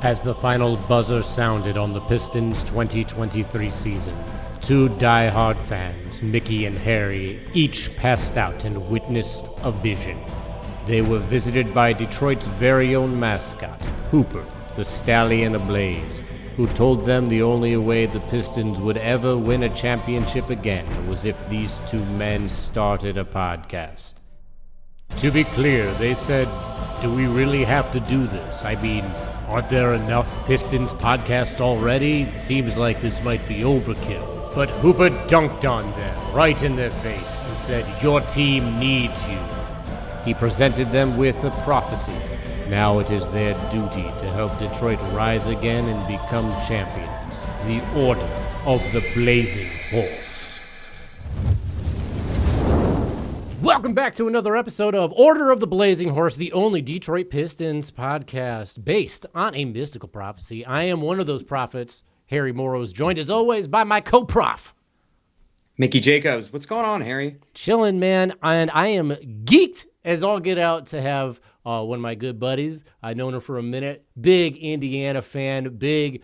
As the final buzzer sounded on the Pistons' 2023 season, two die-hard fans, Mickey and Harry, each passed out and witnessed a vision. They were visited by Detroit's very own mascot, Hooper, the stallion ablaze, who told them the only way the Pistons would ever win a championship again was if these two men started a podcast. To be clear, they said, do we really have to do this? I mean, aren't there enough Pistons podcasts already? It seems like this might be overkill. But Hooper dunked on them, right in their face, and said, your team needs you. He presented them with a prophecy. Now it is their duty to help Detroit rise again and become champions. The Order of the Blazing Horse. Welcome back to another episode of Order of the Blazing Horse, the only Detroit Pistons podcast based on a mystical prophecy. I am one of those prophets, Harry Morrows, joined as always by my co-prof, Mickey Jacobs. What's going on, Harry? Chillin', man, and I am geeked as all get out to have one of my good buddies. I've known her for a minute. Big Indiana fan, big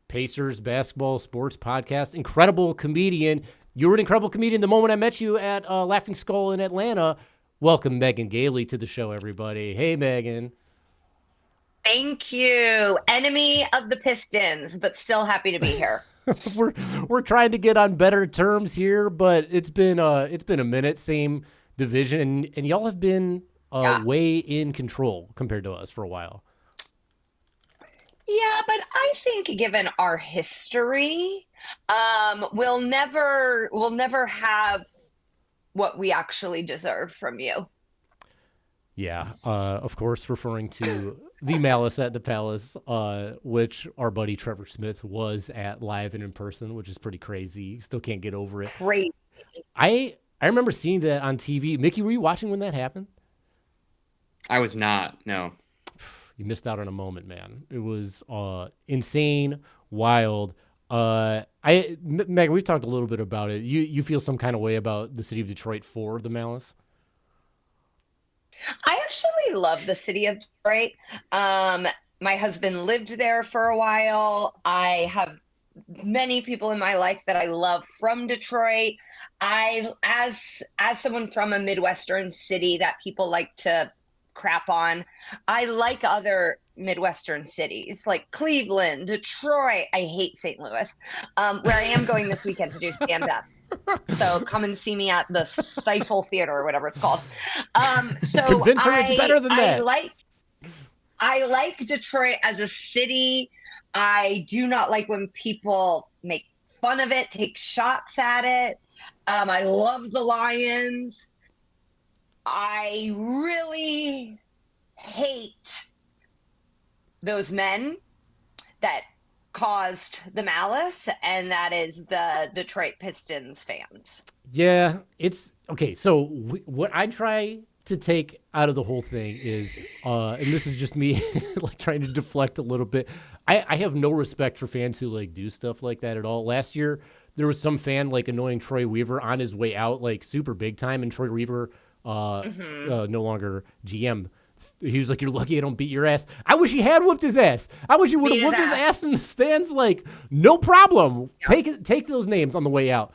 Pacers basketball sports podcast, incredible comedian. You were an incredible comedian the moment I met you at Laughing Skull in Atlanta. Welcome, Megan Gailey, to the show, everybody. Hey, Megan. Thank you. Enemy of the Pistons, but still happy to be here. We're trying to get on better terms here, but it's been a minute. Same division, and y'all have been way in control compared to us for a while. Yeah, but I think given our history, we'll never have what we actually deserve from you. Yeah, of course, referring to the Malice at the Palace, which our buddy Trevor Smith was at live and in person, which is pretty crazy. Still can't get over it. Crazy. I remember seeing that on TV. Mickey, were you watching when that happened? I was not, no. You missed out on a moment, man. It was insane, wild. Megan, we've talked a little bit about it. You feel some kind of way about the city of Detroit for the Malice? I actually love the city of Detroit. My husband lived there for a while. I have many people in my life that I love from Detroit. As someone from a Midwestern city that people like to crap on, I like other Midwestern cities like Cleveland, Detroit. I hate St. Louis, where I am going this weekend to do stand-up. So come and see me at the Stifle Theater or whatever it's called. So convince her it's better than that. I like Detroit as a city. I do not like when people make fun of it, take shots at it. I love the Lions. I really hate those men that caused the malice, and that is the Detroit Pistons fans. Yeah, it's okay. So what I try to take out of the whole thing is, and this is just me like trying to deflect a little bit. I have no respect for fans who like do stuff like that at all. Last year, there was some fan like annoying Troy Weaver on his way out, like super big time, and Troy Weaver, no longer GM. He was like, you're lucky I don't beat your ass. I wish he had whooped his ass. I wish he would have whooped his ass in the stands. Like, no problem. Yeah. Take those names on the way out.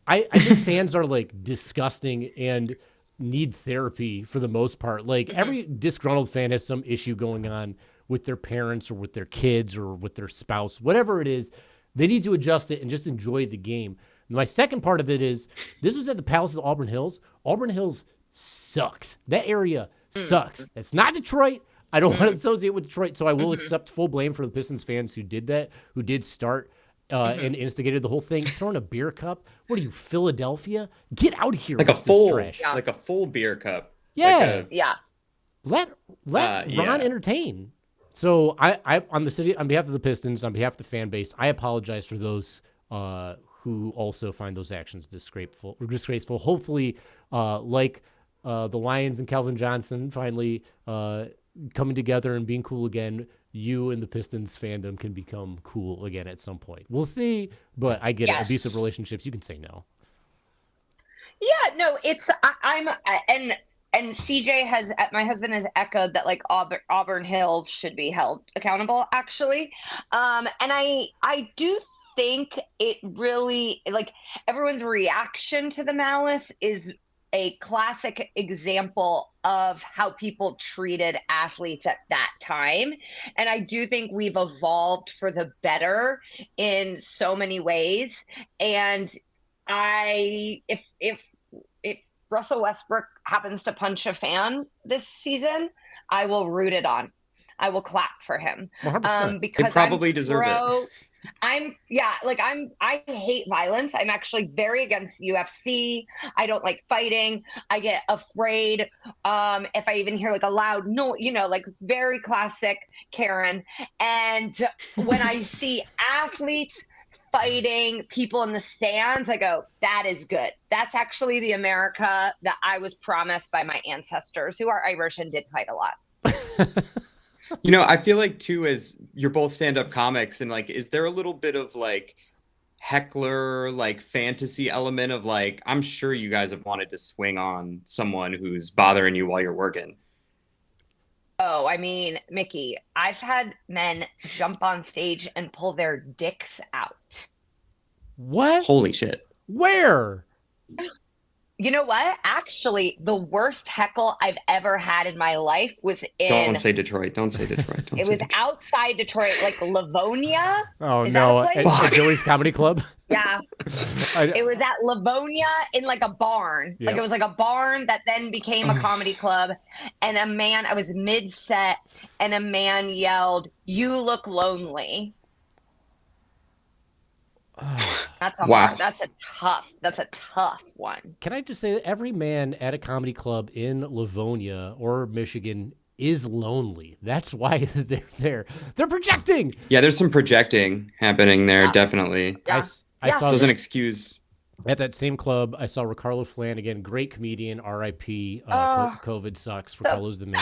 I think fans are like disgusting and need therapy for the most part. Like every disgruntled fan has some issue going on with their parents or with their kids or with their spouse, whatever it is. They need to adjust it and just enjoy the game. My second part of it is this was at the Palace of Auburn Hills. Auburn Hills sucks. That area sucks. It's not Detroit. I don't want to associate with Detroit, so I will accept full blame for the Pistons fans who did that, who did start and instigated the whole thing. Throwing a beer cup. What are you, Philadelphia? Get out of here! Like with a full, this trash. like a full beer cup. Yeah, like Let Ron entertain. So I on behalf of the Pistons, on behalf of the fan base, I apologize for those who also find those actions disgraceful. Hopefully, like the Lions and Calvin Johnson finally coming together and being cool again, you and the Pistons fandom can become cool again at some point. We'll see, but I get it. Abusive relationships, you can say no. Yeah, no, it's and and CJ has, my husband has echoed that like Auburn Hills should be held accountable actually. And I do think it really, like, everyone's reaction to the malice is a classic example of how people treated athletes at that time. And I do think we've evolved for the better in so many ways. And if Russell Westbrook happens to punch a fan this season, I will root it on. I will clap for him. 100%. Because They probably deserve it. I hate violence. I'm actually very against UFC. I don't like fighting. I get afraid if I even hear like a loud no, like very classic Karen. And when I see athletes fighting people in the stands, I go, that is good. That's actually the America that I was promised by my ancestors, who are Irish and did fight a lot. I feel like too, as you're both stand-up comics, and like, is there a little bit of like heckler, like fantasy element of like, I'm sure you guys have wanted to swing on someone who's bothering you while you're working. Oh, I mean, Mickey, I've had men jump on stage and pull their dicks out. What? Holy shit. Where? You know what? Actually, the worst heckle I've ever had in my life was Don't say Detroit. Don't say Detroit. Don't it say was Detroit. outside Detroit, like Livonia. Oh, Is no. that a place? At Joey's Comedy Club? Yeah. It was at Livonia in like a barn. Yep. Like it was like a barn that then became a comedy club. And I was mid-set, and a man yelled, "You look lonely." That's a tough one. Can I just say that every man at a comedy club in Livonia or Michigan is lonely. That's why they're there. They're projecting. Yeah, there's some projecting happening there, Yeah. definitely. Yeah. I saw Doesn't that, excuse. at that same club, I saw Ricardo Flanagan, great comedian, R.I.P. COVID sucks. Ricardo's the man.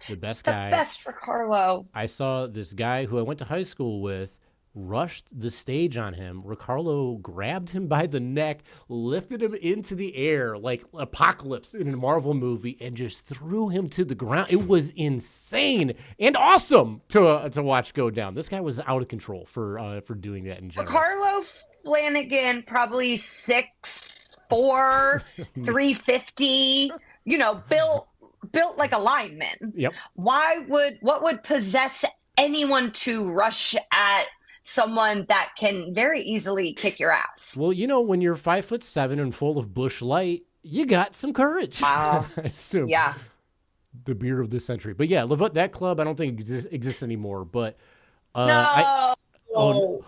The best guy. The best for Carlo. I saw this guy who I went to high school with rushed the stage on him. Ricardo grabbed him by the neck, lifted him into the air like Apocalypse in a Marvel movie, and just threw him to the ground. It was insane and awesome to watch go down. This guy was out of control for doing that in general. Carlo Flanagan, probably 6'4", 350. Built like a lineman. Yep. What would possess anyone to rush at someone that can very easily kick your ass? Well, when you're 5'7" and full of Bush Light, you got some courage. Wow. I assume. Yeah. The beer of this century. But yeah, that club I don't think exists anymore. But No. Oh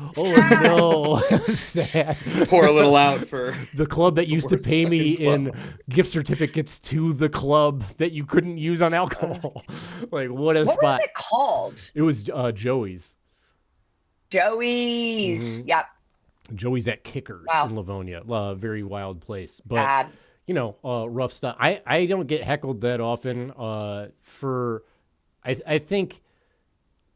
no! Sad. Pour a little out for the club that used to pay me in gift certificates to the club that you couldn't use on alcohol. Like, what a spot! What was it called? It was Joey's. Joey's. Mm-hmm. Yep. Joey's at Kickers in Livonia. Very wild place. But Bad. rough stuff. I don't get heckled that often. I think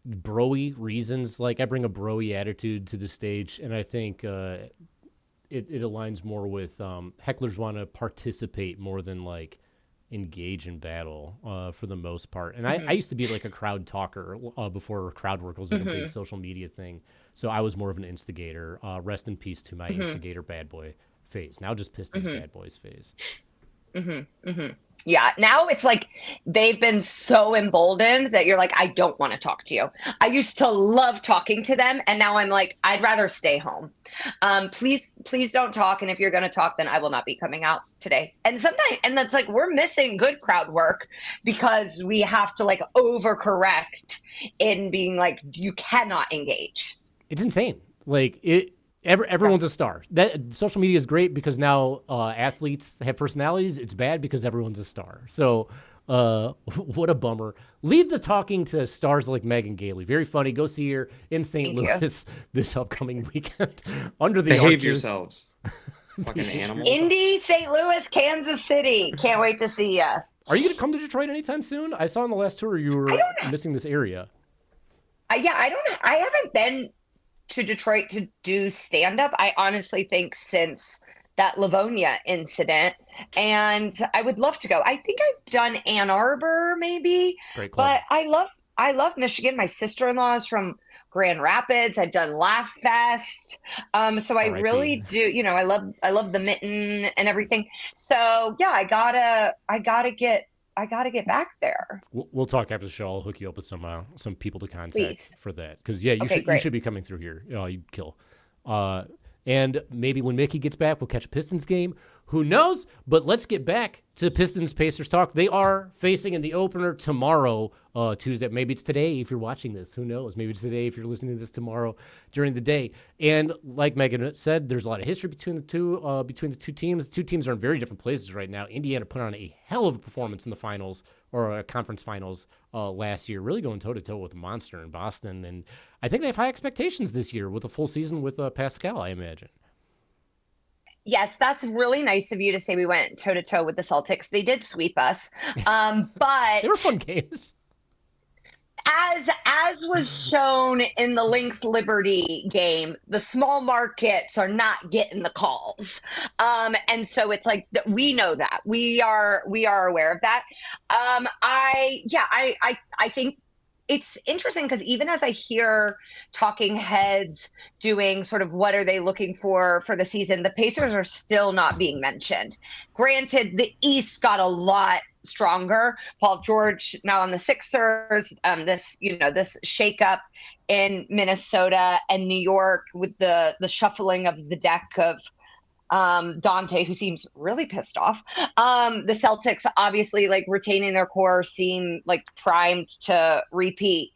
bro-y reasons. Like, I bring a bro-y attitude to the stage, and I think it aligns more with hecklers want to participate more than like engage in battle for the most part. And I used to be like a crowd talker before crowd work was like a big social media thing. So I was more of an instigator. Rest in peace to my instigator bad boy phase. Now just Pistons bad boys phase. Yeah, now it's like they've been so emboldened that you're like, I don't want to talk to you. I used to love talking to them, and now I'm like, I'd rather stay home. Please don't talk, and if you're going to talk, then I will not be coming out today. And that's like, we're missing good crowd work because we have to like overcorrect in being like, you cannot engage. It's insane. Like, everyone's a star. That social media is great because now athletes have personalities. It's bad because everyone's a star. So what a bummer. Leave the talking to stars like Megan Gailey. Very funny. Go see her in St. Louis this upcoming weekend. Under the Behave arches. yourselves. Fucking animals. Indy, St. Louis, Kansas City. Can't wait to see ya. Are you going to come to Detroit anytime soon? I saw on the last tour you were missing this area. I haven't been to Detroit to do stand-up. I honestly think since that Livonia incident, and I would love to go. I think I've done Ann Arbor maybe, Great club. but I love Michigan. My sister-in-law is from Grand Rapids. I've done Laugh Fest. So I R.I.P. really do, I love the mitten and everything. So yeah, I gotta get back there. We'll talk after the show. I'll hook you up with some people to contact Please. for that. Because yeah, Okay, you great. should be coming through here. Oh, you'd kill. And maybe when Mickey gets back, we'll catch a Pistons game. Who knows? But let's get back to Pistons Pacers talk. They are facing in the opener tomorrow, Tuesday. Maybe it's today if you're watching this. Who knows? Maybe it's today if you're listening to this tomorrow during the day. And like Megan said, there's a lot of history between the two teams. The two teams are in very different places right now. Indiana put on a hell of a performance in the finals or conference finals last year, really going toe-to-toe with a monster in Boston. And I think they have high expectations this year with a full season with Pascal, I imagine. Yes, that's really nice of you to say we went toe to toe with the Celtics. They did sweep us. They were But fun games. as was shown in the Lynx Liberty game, the small markets are not getting the calls. And so it's like we know that. We are aware of that. I think it's interesting because even as I hear talking heads doing sort of what are they looking for the season, the Pacers are still not being mentioned. Granted, the East got a lot stronger. Paul George now on the Sixers. This shakeup in Minnesota and New York with the shuffling of the deck of Dante, who seems really pissed off. The Celtics, obviously, like retaining their core, seem like primed to repeat.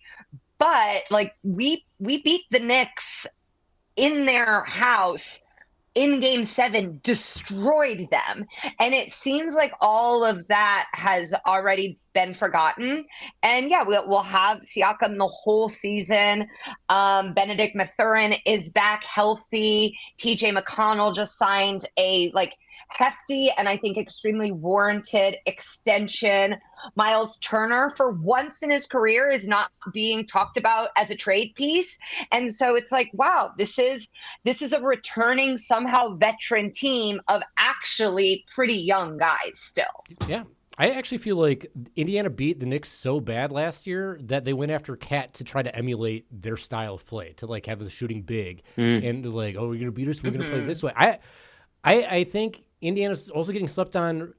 But like we beat the Knicks in their house in game 7, destroyed them. And it seems like all of that has already been forgotten. And yeah, we'll have Siakam the whole season. Benedict Mathurin is back healthy. TJ McConnell just signed a hefty and I think extremely warranted extension. Miles Turner, for once in his career, is not being talked about as a trade piece. And so it's like, wow, this is a returning somehow veteran team of actually pretty young guys still. Yeah. I actually feel like Indiana beat the Knicks so bad last year that they went after Cat to try to emulate their style of play, to like have the shooting big and like, oh, we're going to beat us, we're going to play this way. I think Indiana's also getting slept on,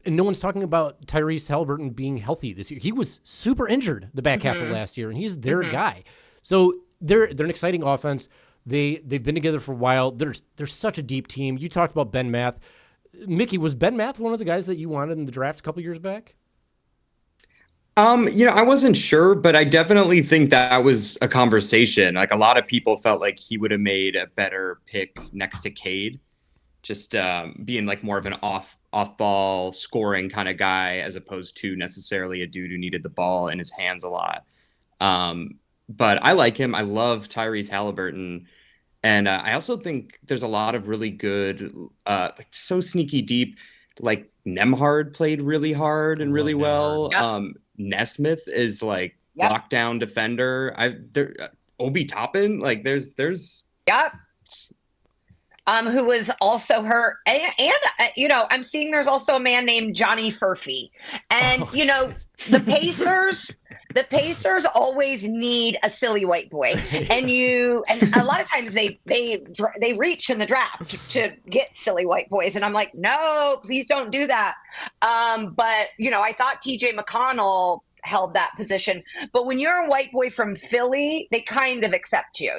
and no one's talking about Tyrese Halliburton being healthy this year. He was super injured the back half of last year, and he's their guy. So they're an exciting offense. They've been together for a while. They're such a deep team. You talked about Ben Math. Mickey, was Ben Math one of the guys that you wanted in the draft a couple years back? I wasn't sure, but I definitely think that was a conversation. Like a lot of people felt like he would have made a better pick next to Cade, just being like more of an off ball scoring kind of guy as opposed to necessarily a dude who needed the ball in his hands a lot. But I like him. I love Tyrese Halliburton. And I also think there's a lot of really good, like so sneaky deep, like Nemhard played really hard and really well. Yep. Nesmith is like Yep. lockdown defender. Obi Toppin, like there's Yep. Who was also hurt. And I'm seeing there's also a man named Johnny Furphy. And, the Pacers always need a silly white boy. And a lot of times they reach in the draft to get silly white boys. And I'm like, no, please don't do that. But, I thought TJ McConnell held that position. But when you're a white boy from Philly, they kind of accept you,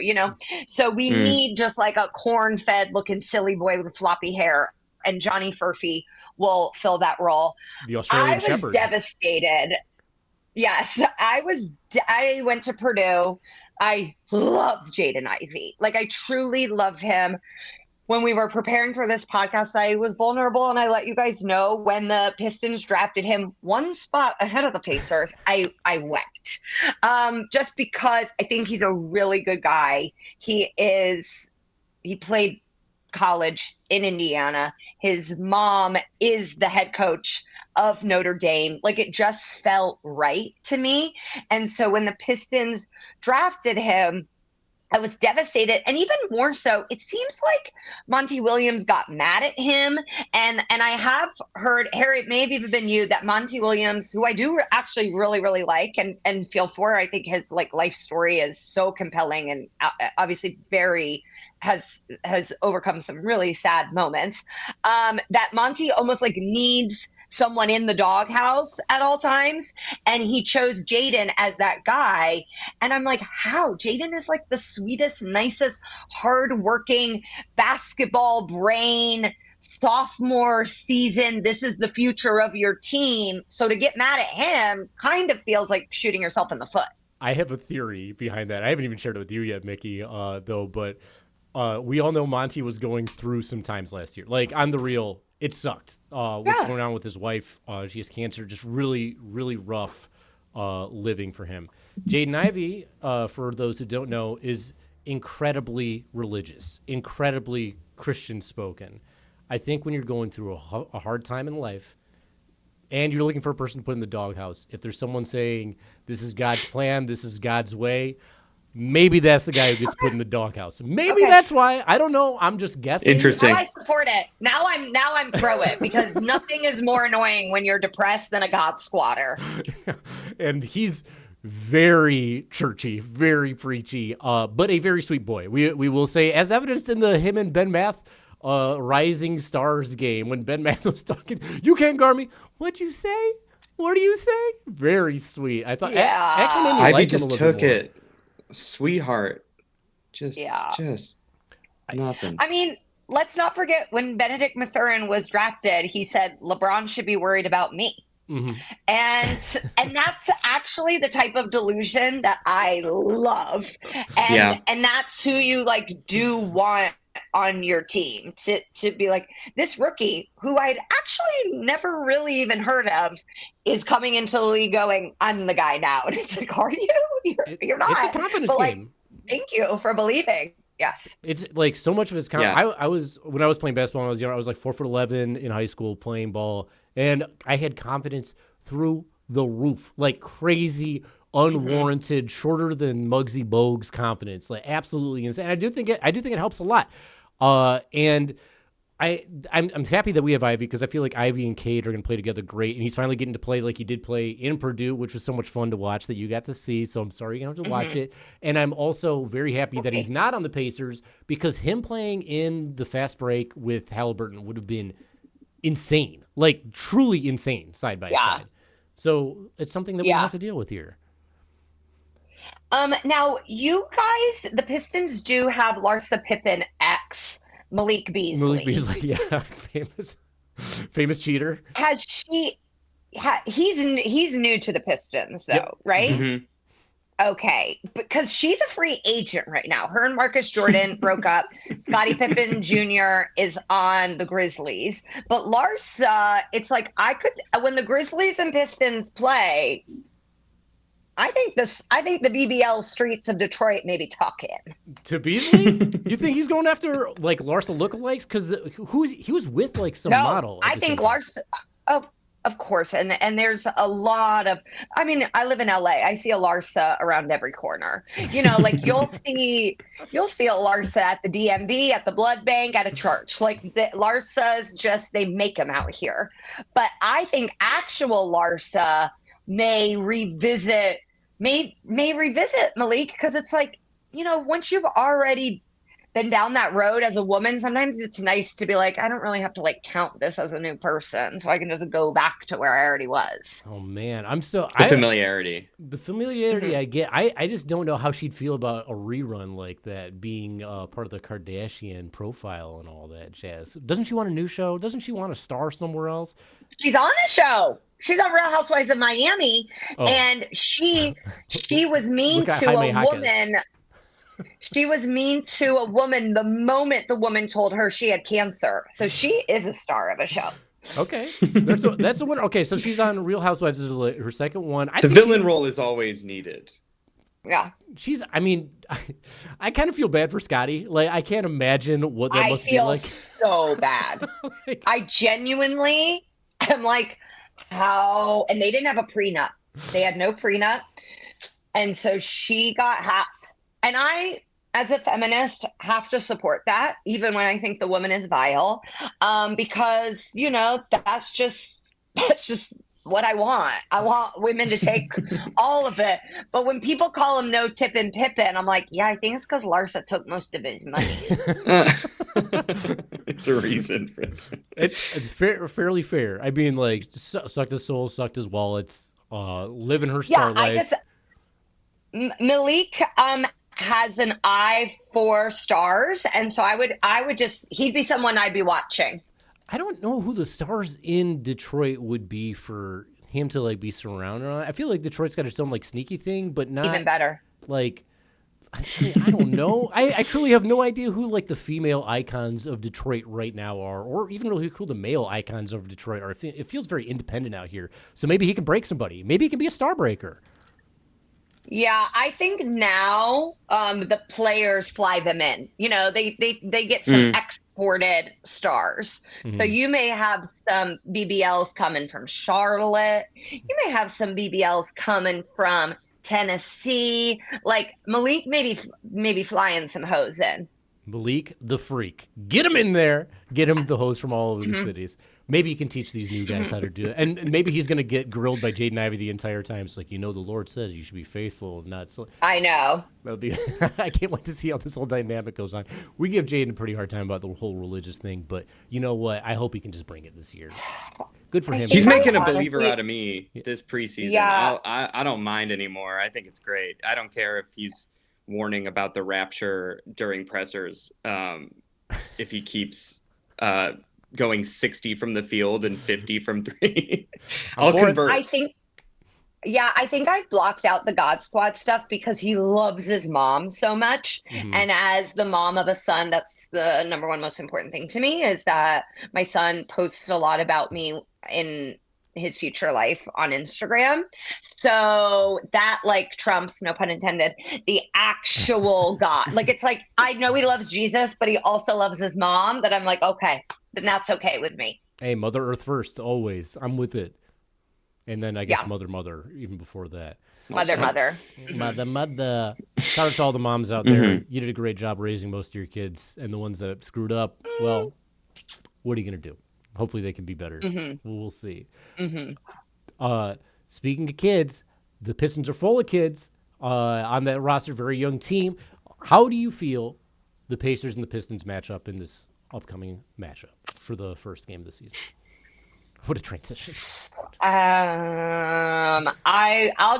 So we need just like a corn-fed looking silly boy with floppy hair, and Johnny Furphy will fill that role. The Australian I was Shepherd. devastated. Yes, I went to Purdue. I love Jaden Ivey. Like, I truly love him. When we were preparing for this podcast, I was vulnerable, and I let you guys know when the Pistons drafted him one spot ahead of the Pacers, I wept. Just because I think he's a really good guy. He played college in Indiana. His mom is the head coach of Notre Dame. Like, it just felt right to me. And so when the Pistons drafted him, I was devastated. And even more so, it seems like Monty Williams got mad at him. And I have heard, Harry, it may have even been you, that Monty Williams, who I do actually really, really like and feel for, I think his like life story is so compelling and obviously very has overcome some really sad moments. That Monty almost like needs someone in the doghouse at all times. And he chose Jaden as that guy. And I'm like, how? Jaden is like the sweetest, nicest, hardworking basketball brain, sophomore season. This is the future of your team. So to get mad at him kind of feels like shooting yourself in the foot. I have a theory behind that. I haven't even shared it with you yet, Mickey, though, but we all know Monty was going through some times last year. Like, on the real, it sucked. What's going on with his wife? She has cancer. Just really, really rough living for him. Jaden Ivey, for those who don't know, is incredibly religious, incredibly Christian spoken. I think when you're going through a hard time in life and you're looking for a person to put in the doghouse, if there's someone saying, this is God's plan, this is God's way, maybe that's the guy who gets put in the doghouse. Maybe that's why. I don't know. I'm just guessing. Interesting. Now I support it. Now I'm pro it, because nothing is more annoying when you're depressed than a God squatter. And he's very churchy, very preachy, but a very sweet boy. We will say, as evidenced in the him and Ben Math Rising Stars game, when Ben Math was talking, you can't guard me. What'd you say? What do you say? Very sweet. I thought actually made me Ivy like just him a little took bit more. it. Sweetheart. Just nothing. I mean, let's not forget when Benedict Mathurin was drafted, he said LeBron should be worried about me. Mm-hmm. And that's actually the type of delusion that I love. And that's who you like do want on your team, to be like, this rookie who I'd actually never really even heard of is coming into the league going, I'm the guy now. And it's like, are you? You're not. It's a confidence game. Thank you for believing. Yes. It's like so much of his I was, when I was playing basketball when I was young, I was like 4'11" in high school playing ball, and I had confidence through the roof, like crazy, unwarranted, shorter than Muggsy Bogues confidence, like absolutely insane. I do think it helps a lot. And I'm happy that we have Ivy, because I feel like Ivy and Cade are going to play together great, and he's finally getting to play like he did play in Purdue, which was so much fun to watch that you got to see. So I'm sorry you're going to have to watch it. And I'm also very happy that he's not on the Pacers, because him playing in the fast break with Halliburton would have been insane, like truly insane, side by side. So it's something that we have to deal with here. Now, you guys, the Pistons do have Larsa Pippen X Malik Beasley. Malik Beasley, famous cheater. Has she? He's new to the Pistons, though, right? Mm-hmm. Okay, because she's a free agent right now. Her and Marcus Jordan broke up. Scottie Pippen Jr. is on the Grizzlies, but Larsa, it's like when the Grizzlies and Pistons play, I think the BBL streets of Detroit maybe tuck in. To Beasley? You think he's going after like Larsa lookalikes? Because he was with like some model. I think Larsa. Oh, of course, and there's a lot of. I mean, I live in LA. I see a Larsa around every corner. You know, like you'll see a Larsa at the DMV, at the blood bank, at a church. Like the Larsas, just they make them out here. But I think actual Larsa may revisit Malik, because it's like, you know, once you've already been down that road as a woman, sometimes it's nice to be like, I don't really have to like count this as a new person, so I can just go back to where I already was. Oh man, familiarity. The familiarity I get. I just don't know how she'd feel about a rerun like that, being part of the Kardashian profile and all that jazz. Doesn't she want a new show? Doesn't she want to star somewhere else? She's on a show. She's on Real Housewives of Miami, and she was mean to a woman. She was mean to a woman the moment the woman told her she had cancer. So she is a star of a show. Okay, that's a winner. Okay, so she's on Real Housewives, is her second one. The villain role is always needed. Yeah, I mean, I kind of feel bad for Scottie. Like, I can't imagine what that must be like. I feel so bad. I genuinely am like, how? And they didn't have a prenup. They had no prenup, and so she got half. And I as a feminist, have to support that, even when I think the woman is vile, because that's just what I want. I want women to take all of it. But when people call him no tip and Pippin, I'm like, yeah, I think it's because Larsa took most of his money. There's a reason for that. It's fairly fair. I mean, like, sucked his soul, sucked his wallets, living her star life. Malik has an eye for stars, and so he'd be someone I'd be watching. I don't know who the stars in Detroit would be for him to like be surrounded on. I feel like Detroit's got its own like sneaky thing, but not even better. Like, I don't know. I truly have no idea who like the female icons of Detroit right now are, or even really who the male icons of Detroit are. It feels very independent out here. So maybe he can break somebody. Maybe he can be a star breaker. Yeah, I think now the players fly them in. They get some exported stars. Mm-hmm. So you may have some BBLs coming from Charlotte. You may have some BBLs coming from Tennessee. Like Malik, maybe flying some hoes in. Malik the Freak. Get him in there. Get him the hoes from all over the cities. Maybe you can teach these new guys how to do it. And maybe he's going to get grilled by Jaden Ivey the entire time. It's like, the Lord says you should be faithful and not so. I know. That'll be. I can't wait to see how this whole dynamic goes on. We give Jaden a pretty hard time about the whole religious thing, but you know what? I hope he can just bring it this year. Good for him. He's making a believer out of me this preseason. Yeah. I don't mind anymore. I think it's great. I don't care if he's warning about the rapture during pressers. If he keeps going 60 from the field and 50 from three, I'll convert. I think I've blocked out the God Squad stuff because he loves his mom so much. Mm-hmm. And as the mom of a son, that's the number one most important thing to me, is that my son posts a lot about me in his future life on Instagram. So that like trumps, no pun intended, the actual God. Like, it's like, I know he loves Jesus, but he also loves his mom, that I'm like, okay, then that's okay with me. Hey, Mother Earth first, always. I'm with it. And then I guess Mother, even before that. Mother. Mother. Shout out to all the moms out there. Mm-hmm. You did a great job raising most of your kids, and the ones that screwed up, well, what are you going to do? Hopefully they can be better. Mm-hmm. We'll see. Mm-hmm. Speaking of kids, the Pistons are full of kids on that roster, very young team. How do you feel the Pacers and the Pistons match up in this upcoming matchup for the first game of the season? What a transition. I'll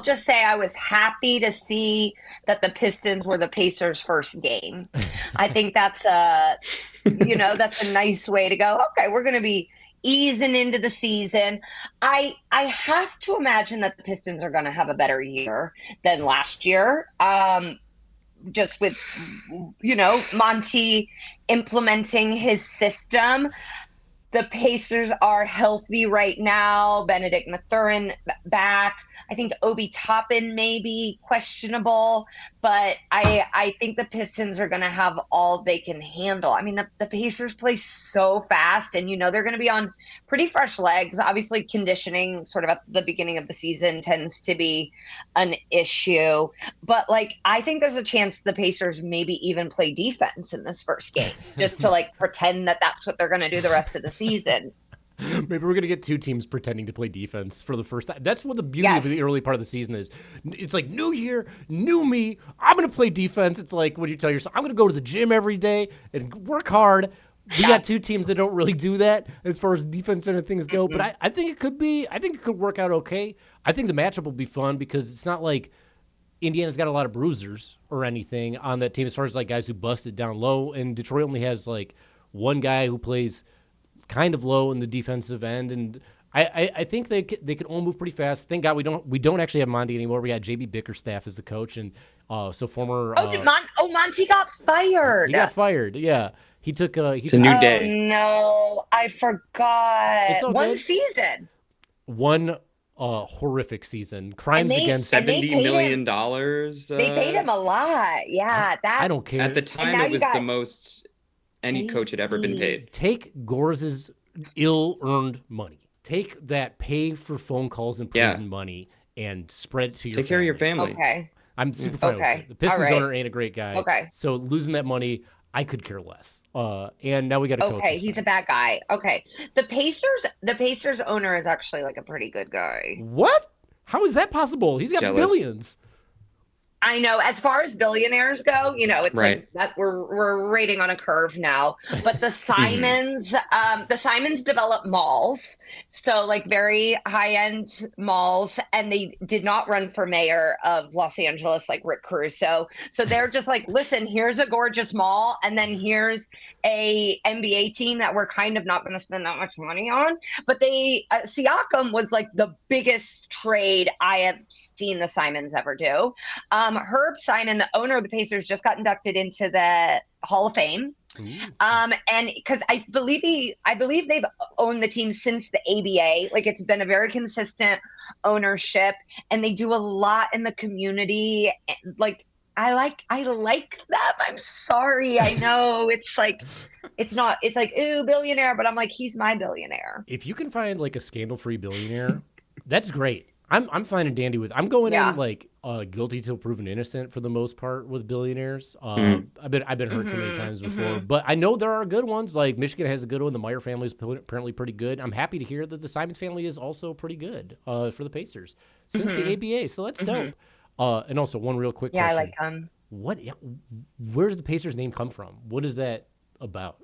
just say I was happy to see that the Pistons were the Pacers' first game. I think that's that's a nice way to go. Okay, we're going to be easing into the season. I have to imagine that the Pistons are going to have a better year than last year. Just with, Monty implementing his system. The Pacers are healthy right now. Benedict Mathurin back. I think Obi Toppin may be questionable, but I think the Pistons are going to have all they can handle. I mean, the Pacers play so fast, and they're going to be on pretty fresh legs. Obviously, conditioning sort of at the beginning of the season tends to be an issue, but I think there's a chance the Pacers maybe even play defense in this first game, just to pretend that that's what they're going to do the rest of the season. Maybe we're going to get two teams pretending to play defense for the first time. That's what the beauty of the early part of the season is. It's like, new year, new me. I'm going to play defense. It's like when you tell yourself, I'm going to go to the gym every day and work hard. We got two teams that don't really do that as far as defense and things go. Mm-hmm. But I think it could work out okay. I think the matchup will be fun because it's not like Indiana's got a lot of bruisers or anything on that team as far as guys who busted down low. And Detroit only has one guy who plays kind of low in the defensive end, and I think they can all move pretty fast. Thank God we don't actually have Monty anymore. We got JB Bickerstaff as the coach, and so former. Monty got fired. He got fired. Yeah, he took. It's a new day. Oh no, I forgot. It's all one good. Season. One horrific season. Crimes against $70 million. They paid him a lot. Yeah, I don't care. At the time, it was the most any coach had ever been paid. Take Gorz's ill-earned money. Take that pay for phone calls and prison money and spread it to your Take care of your family. Okay. I'm super fine with it. Okay. The All Pistons right. owner ain't a great guy. Okay. So losing that money, I could care less. And now we got a coach. Okay. That's He's a fine. bad guy. Okay. The Pacers owner is actually like a pretty good guy. What? How is that possible? He's got Jealous. billions. I know, as far as billionaires go, it's Right. like that we're rating on a curve now. But the Simons develop malls, so like very high end malls, and they did not run for mayor of Los Angeles like Rick Caruso. So they're just like, listen, here's a gorgeous mall, and then here's a NBA team that we're kind of not going to spend that much money on. But Siakam was like the biggest trade I have seen the Simons ever do. Herb Simon, the owner of the Pacers, just got inducted into the Hall of Fame. Ooh. And because I believe they've owned the team since the ABA. Like it's been a very consistent ownership, and they do a lot in the community. Like I like them. I'm sorry. I know it's like it's not. It's like ooh, billionaire, but I'm like he's my billionaire. If you can find like a scandal-free billionaire, that's great. I'm fine and dandy with. I'm going Yeah. in like guilty till proven innocent for the most part with billionaires. I've been hurt too many times before, but I know there are good ones. Like Michigan has a good one. The Meyer family is apparently pretty good. I'm happy to hear that the Simons family is also pretty good for the Pacers since the ABA. So that's dope. And also one real quick Yeah, question: I like where does the Pacers name come from? What is that about?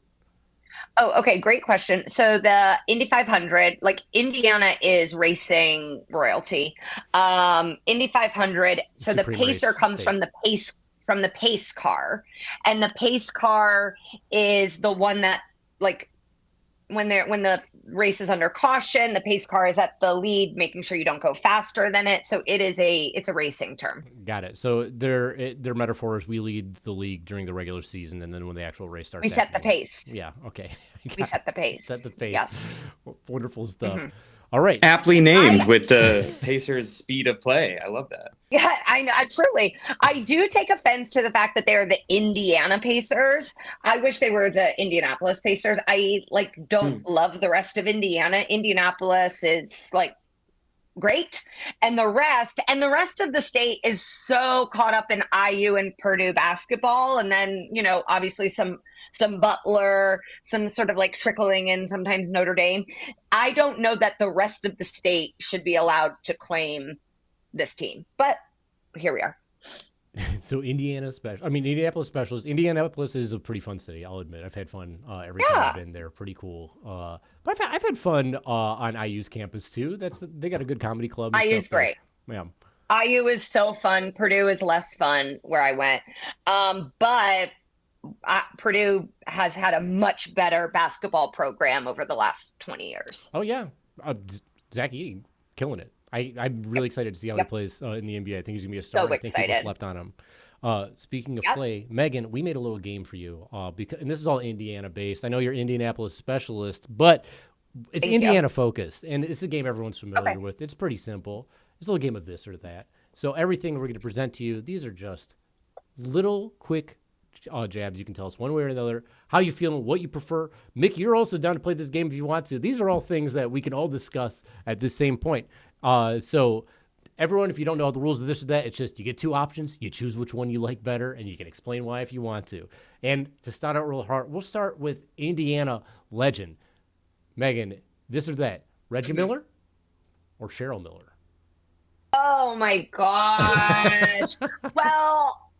Oh, okay, great question. So the Indy 500, like Indiana is racing royalty. Indy 500, so the Supreme pacer race comes state. from the pace car. And the pace car is the one that like when the race is under caution, the pace car is at the lead, making sure you don't go faster than it. So it's a racing term. Got it. So their metaphor is we lead the league during the regular season, and then when the actual race starts, We set the happening. pace. Yeah. Okay. We set the pace. Set the pace. Yes. Wonderful stuff. All right. Aptly named with the Pacers' speed of play. I love that. Yeah, I know. I do take offense to the fact that they're the Indiana Pacers. I wish they were the Indianapolis Pacers. I don't love the rest of Indiana. Indianapolis is like great, and the rest of the state is so caught up in IU and Purdue basketball, and then obviously some Butler, some sort of like trickling in sometimes Notre Dame. I don't know that the rest of the state should be allowed to claim this team, but here we are. So Indianapolis specialist. Indianapolis is a pretty fun city. I'll admit, I've had fun every time I've been there. Pretty cool. But I've had fun on IU's campus too. They got a good comedy club. And IU's stuff there. great. Yeah. IU is so fun. Purdue is less fun where I went. But Purdue has had a much better basketball program over the last 20 years. Oh yeah, Zach Edey killing it. I'm really excited to see how he plays in the NBA. I think he's gonna be a star. So I think people excited. slept on him. Speaking of play, Megan, we made a little game for you and this is all Indiana based. I know you're Indianapolis specialist, but it's Thank Indiana you. focused, and it's a game everyone's familiar with. It's pretty simple. It's a little game of this or that. So everything we're going to present to you, these are just little quick jabs. You can tell us one way or another how you feeling, what you prefer. Mick, you're also down to play this game if you want to. These are all things that we can all discuss at this same point. So everyone, if you don't know the rules of this or that, it's just you get two options. You choose which one you like better, and you can explain why if you want to. And to start out real hard, we'll start with Indiana legend. Megan, this or that, Reggie Miller or Cheryl Miller? Oh my gosh. Well,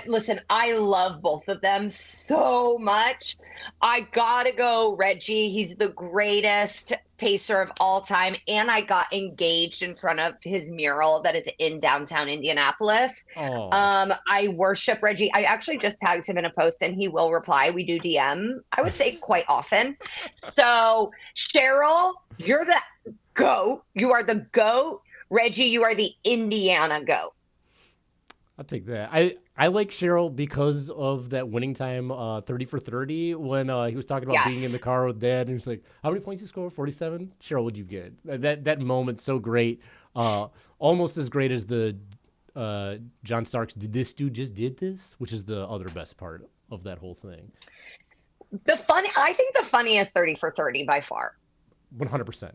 listen, I love both of them so much. I gotta go Reggie. He's the greatest pacer of all time. And I got engaged in front of his mural that is in downtown Indianapolis. Oh. I worship Reggie. I actually just tagged him in a post and he will reply. We do DM, I would say quite often. So Cheryl, you're the GOAT. You are the GOAT. Reggie, you are the Indiana GOAT. I'll take that. I like Cheryl because of that winning time 30 for 30 when he was talking about being in the car with dad and he's like, how many points you score? 47? Cheryl, what'd you get? That moment's so great. Almost as great as the John Starks did this dude just did this, which is the other best part of that whole thing. I think the funniest 30 for 30 by far. 100%.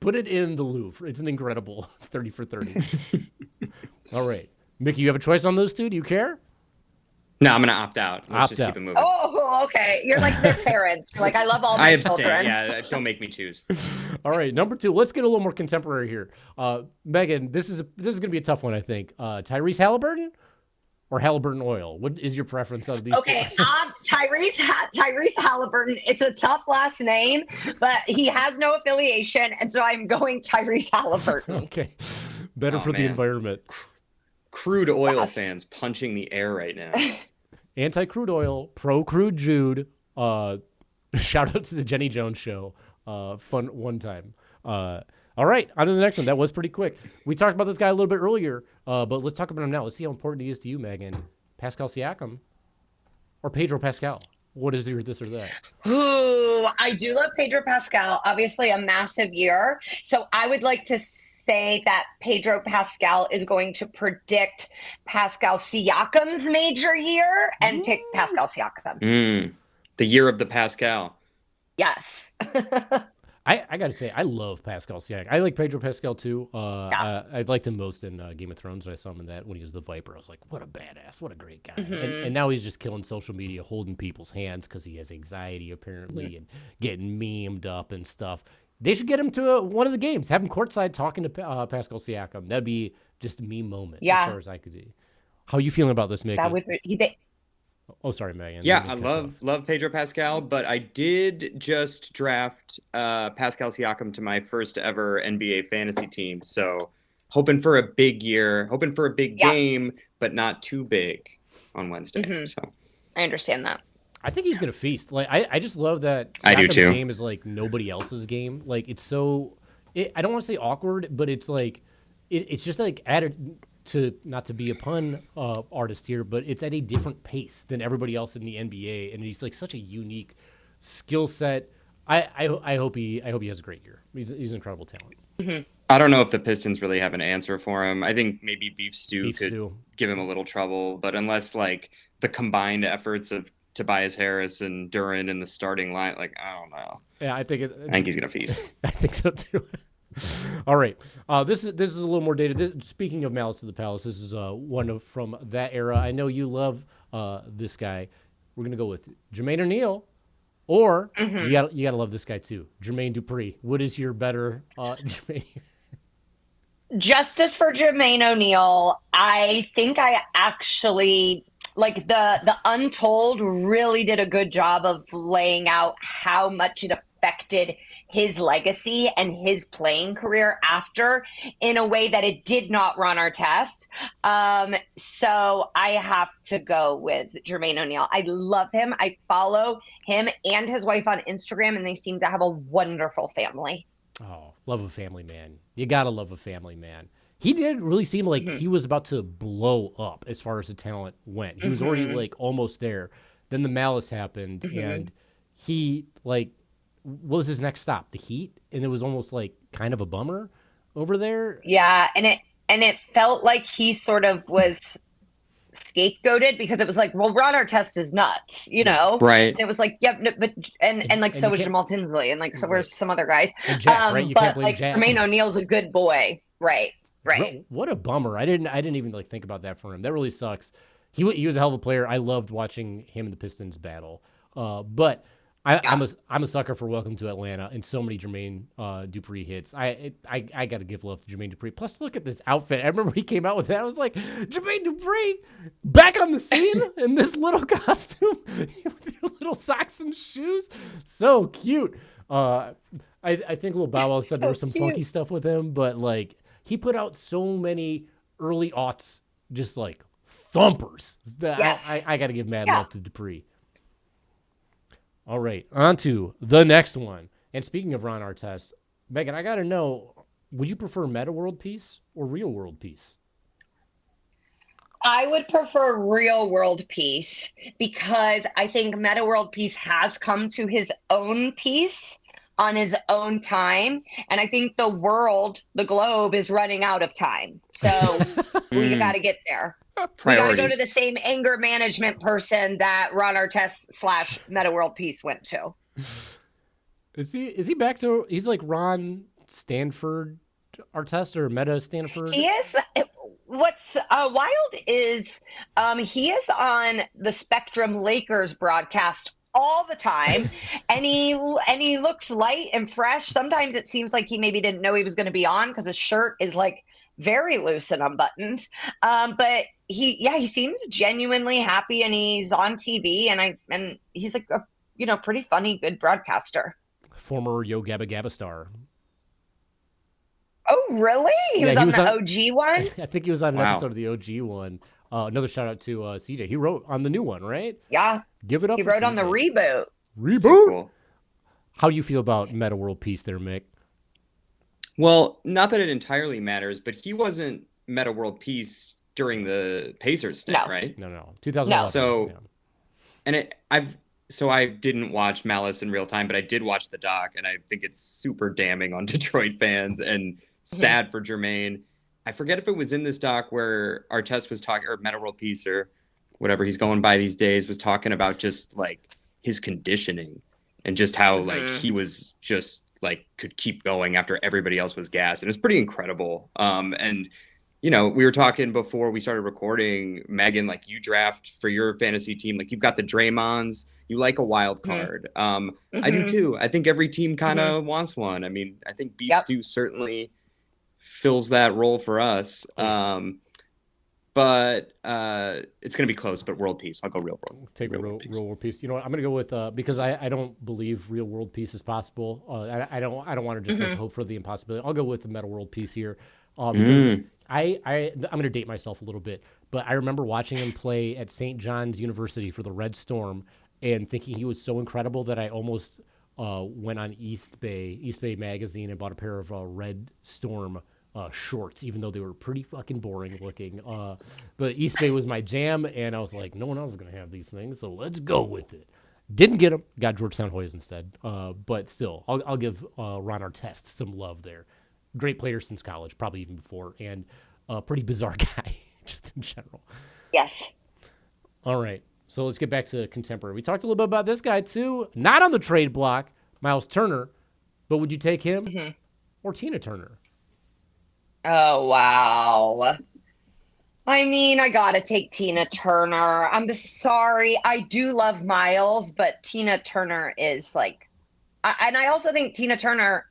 Put it in the Louvre. It's an incredible 30 for 30. All right. Mickey, you have a choice on those two? Do you care? No, I'm gonna opt out. Let's Opt just out. keep it moving. Oh, okay. You're like their parents. You're like, I love all I my abstain. children. Yeah, don't make me choose. All right, number 2. Let's get a little more contemporary here. Megan, this is going to be a tough one, I think. Tyrese Halliburton or Halliburton Oil? What is your preference out of these Okay, two? Tyrese Halliburton. It's a tough last name, but he has no affiliation, and so I'm going Tyrese Halliburton. Okay, better for the man. environment. Crude oil fans punching the air right now. Anti-crude oil, pro-crude Jude. Shout out to the Jenny Jones show. Fun one time. All right, on to the next one. That was pretty quick. We talked about this guy a little bit earlier, but let's talk about him now. Let's see how important he is to you, Megan. Pascal Siakam or Pedro Pascal? What is your this or that? Ooh, I do love Pedro Pascal. Obviously, a massive year. So I would like to say that Pedro Pascal is going to predict Pascal Siakam's major year and pick Pascal Siakam. The year of the Pascal. Yes. I got to say, I love Pascal Siakam. I like Pedro Pascal too. I liked him most in Game of Thrones when I saw him in that when he was the Viper. I was like, what a badass, what a great guy. And now he's just killing social media, holding people's hands because he has anxiety apparently and getting memed up and stuff. They should get him to one of the games. Have him courtside talking to Pascal Siakam. That'd be just a meme moment as far as I could be. How are you feeling about this, Mickey? That would be. Oh, sorry, Megan. Yeah, I love Pedro Pascal, but I did just draft Pascal Siakam to my first ever NBA fantasy team. So hoping for a big year, hoping for a big game, but not too big on Wednesday. So I understand that. I think he's gonna feast. Like I just love that Siakam's I do too. game is like nobody else's game. Like it's so. I don't want to say awkward, but it's like it's just like added. To not to be a pun artist here, but it's at a different pace than everybody else in the NBA, and he's like such a unique skill set. I hope he has a great year. He's an incredible talent. I don't know if the Pistons really have an answer for him. I think maybe Beef Stew could give him a little trouble, but unless like the combined efforts of Tobias Harris and Duran in the starting line, like I don't know. Yeah, I think he's gonna feast. I think so too. All right. This is a little more dated. Speaking of Malice at the Palace, this is one from that era. I know you love this guy. We're gonna go with Jermaine O'Neal, or you gotta love this guy too, Jermaine Dupri. What is your better Jermaine? Justice for Jermaine O'Neal. I think I actually like the Untold really did a good job of laying out how much it affected his legacy and his playing career after in a way that it did not run our test. So I have to go with Jermaine O'Neal. I love him. I follow him and his wife on Instagram, and they seem to have a wonderful family. Oh, love a family man. You gotta love a family man. He did really seem like he was about to blow up as far as the talent went. He was already like almost there. Then the Malice happened, and he like, what was his next stop? The Heat, and it was almost like kind of a bummer over there. Yeah, and it felt like he sort of was scapegoated because it was like, well, Ron Artest is nuts, you know? Right. And it was like, yep, but and like so was Jamal Tinsley, and like so were some other guys. And Jack, right? You can't but blame like Jack. Jermaine O'Neal's a good boy, right? Right. What a bummer. I didn't even like think about that for him. That really sucks. He was a hell of a player. I loved watching him and the Pistons battle. But I'm a sucker for Welcome to Atlanta and so many Jermaine Dupri hits. I got to give love to Jermaine Dupri. Plus, look at this outfit. I remember he came out with that. I was like, Jermaine Dupri back on the scene in this little costume with your little socks and shoes. So cute. I think Lil Bow Wow said there was some funky stuff with him, but like he put out so many early aughts, just like thumpers. I got to give mad love to Dupri. All right, on to the next one. And speaking of Ron Artest, Megan, I got to know, would you prefer Meta World Peace or Real World Peace? I would prefer Real World Peace because I think Meta World Peace has come to his own peace on his own time. And I think the globe is running out of time. So we got to get there. We got to go to the same anger management person that Ron Artest / Meta World Peace went to. Is he back to? He's like Ron Stanford Artest or Meta Stanford. He is. What's wild is he is on the Spectrum Lakers broadcast all the time, and he looks light and fresh. Sometimes it seems like he maybe didn't know he was going to be on because his shirt is like very loose and unbuttoned. But he seems genuinely happy, and he's on TV, and he's like a pretty funny, good broadcaster. Former Yo Gabba Gabba star. Oh, really? He was on the OG one? I think he was on an episode of the OG one. Another shout out to CJ. He wrote on the new one, right? Yeah. Give it up. He wrote on the reboot. Reboot? Cool. How do you feel about Meta World Peace there, Mick? Well, not that it entirely matters, but he wasn't Meta World Peace during the Pacers stint, right? No. 2011. So, and I didn't watch Malice in real time, but I did watch the doc, and I think it's super damning on Detroit fans and sad for Jermaine. I forget if it was in this doc where Artest was talking, or Meta World Peace, or whatever he's going by these days, was talking about just like his conditioning and just how like he was just like could keep going after everybody else was gassed. And it's pretty incredible. And we were talking before we started recording, Megan, like you draft for your fantasy team, like you've got the Draymonds, you like a wild card. I do too. I think every team kind of wants one. I mean, I think Beef Stew certainly fills that role for us. But it's going to be close, but World Peace. I'll go Real World. Take real World Peace. You know what? I'm going to go with, because I don't believe Real World Peace is possible. I don't want to just like hope for the impossibility. I'll go with the Meta World Peace here. Because I'm going to date myself a little bit, but I remember watching him play at St. John's University for the Red Storm and thinking he was so incredible that I almost went on East Bay magazine and bought a pair of Red Storm shorts, even though they were pretty fucking boring looking. But East Bay was my jam, and I was like, no one else is going to have these things, so let's go with it. Didn't get them. Got Georgetown Hoyas instead. But still, I'll give Ron Artest some love there. Great player since college, probably even before, and a pretty bizarre guy, just in general. Yes. All right, so let's get back to contemporary. We talked a little bit about this guy, too. Not on the trade block, Miles Turner, but would you take him or Tina Turner? Oh, wow. I mean, I got to take Tina Turner. I'm sorry. I do love Miles, but Tina Turner is like... and I also think Tina Turner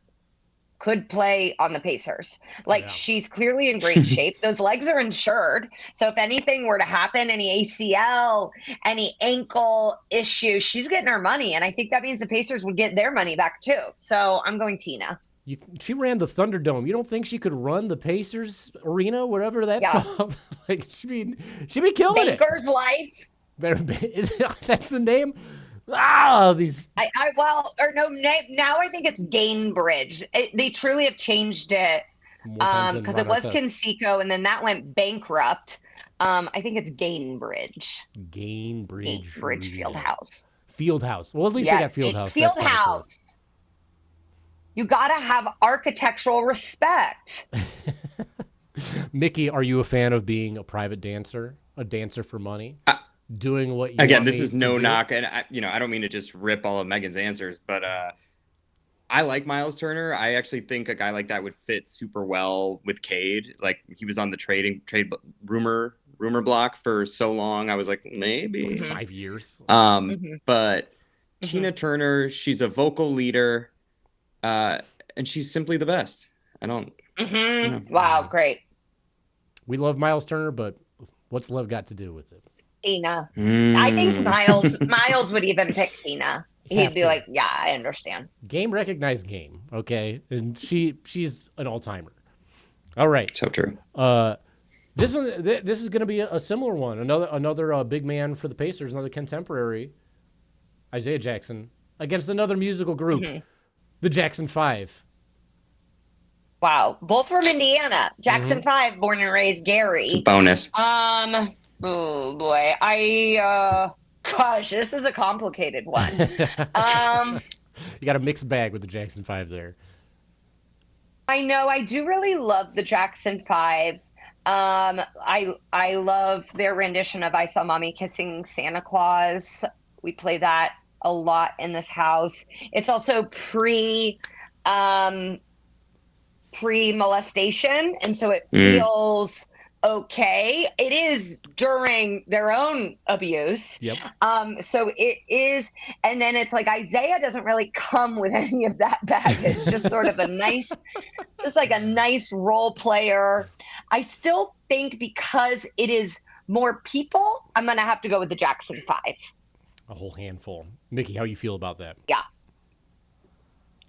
could play on the Pacers. Like, she's clearly in great shape. Those legs are insured. So if anything were to happen, any ACL, any ankle issue, she's getting her money. And I think that means the Pacers would get their money back too. So I'm going Tina. She ran the Thunderdome. You don't think she could run the Pacers arena, whatever that's called? Like, she'd be killing Baker's Life. That's the name? These. Now I think it's Gainbridge. They truly have changed it because it was Conseco, and then that went bankrupt. I think it's Gainbridge. Gainbridge Fieldhouse. Fieldhouse. Well, at least they got Fieldhouse. Fieldhouse. You gotta have architectural respect. Mickey, are you a fan of being a private dancer, a dancer for money? Doing what you again, this is no knock, and I don't mean to just rip all of Megan's answers, but I like Miles Turner. I actually think a guy like that would fit super well with Cade. Like, he was on the trade rumor block for so long. I was like, maybe 5 years. But Tina Turner, she's a vocal leader, and she's simply the best. I don't. Wow, great. We love Miles Turner, but what's love got to do with it? Tina. I think Miles would even pick Tina. He'd be like, yeah, I understand. Game recognized game, okay? And she's an all-timer. All right. So true. This is going to be a similar one. Another big man for the Pacers, another contemporary, Isaiah Jackson, against another musical group, the Jackson 5. Wow. Both from Indiana. Jackson 5, born and raised Gary. It's a bonus. Oh boy, gosh, this is a complicated one. You got a mixed bag with the Jackson 5 there. I know, I do really love the Jackson 5. I love their rendition of "I Saw Mommy Kissing Santa Claus." We play that a lot in this house. It's also pre-molestation, and so it feels okay. It is during their own abuse. Yep. So it is, and then it's like Isaiah doesn't really come with any of that baggage, just sort of just like a nice role player. I still think because it is more people, I'm going to have to go with the Jackson 5. A whole handful. Mickey, how you feel about that? Yeah.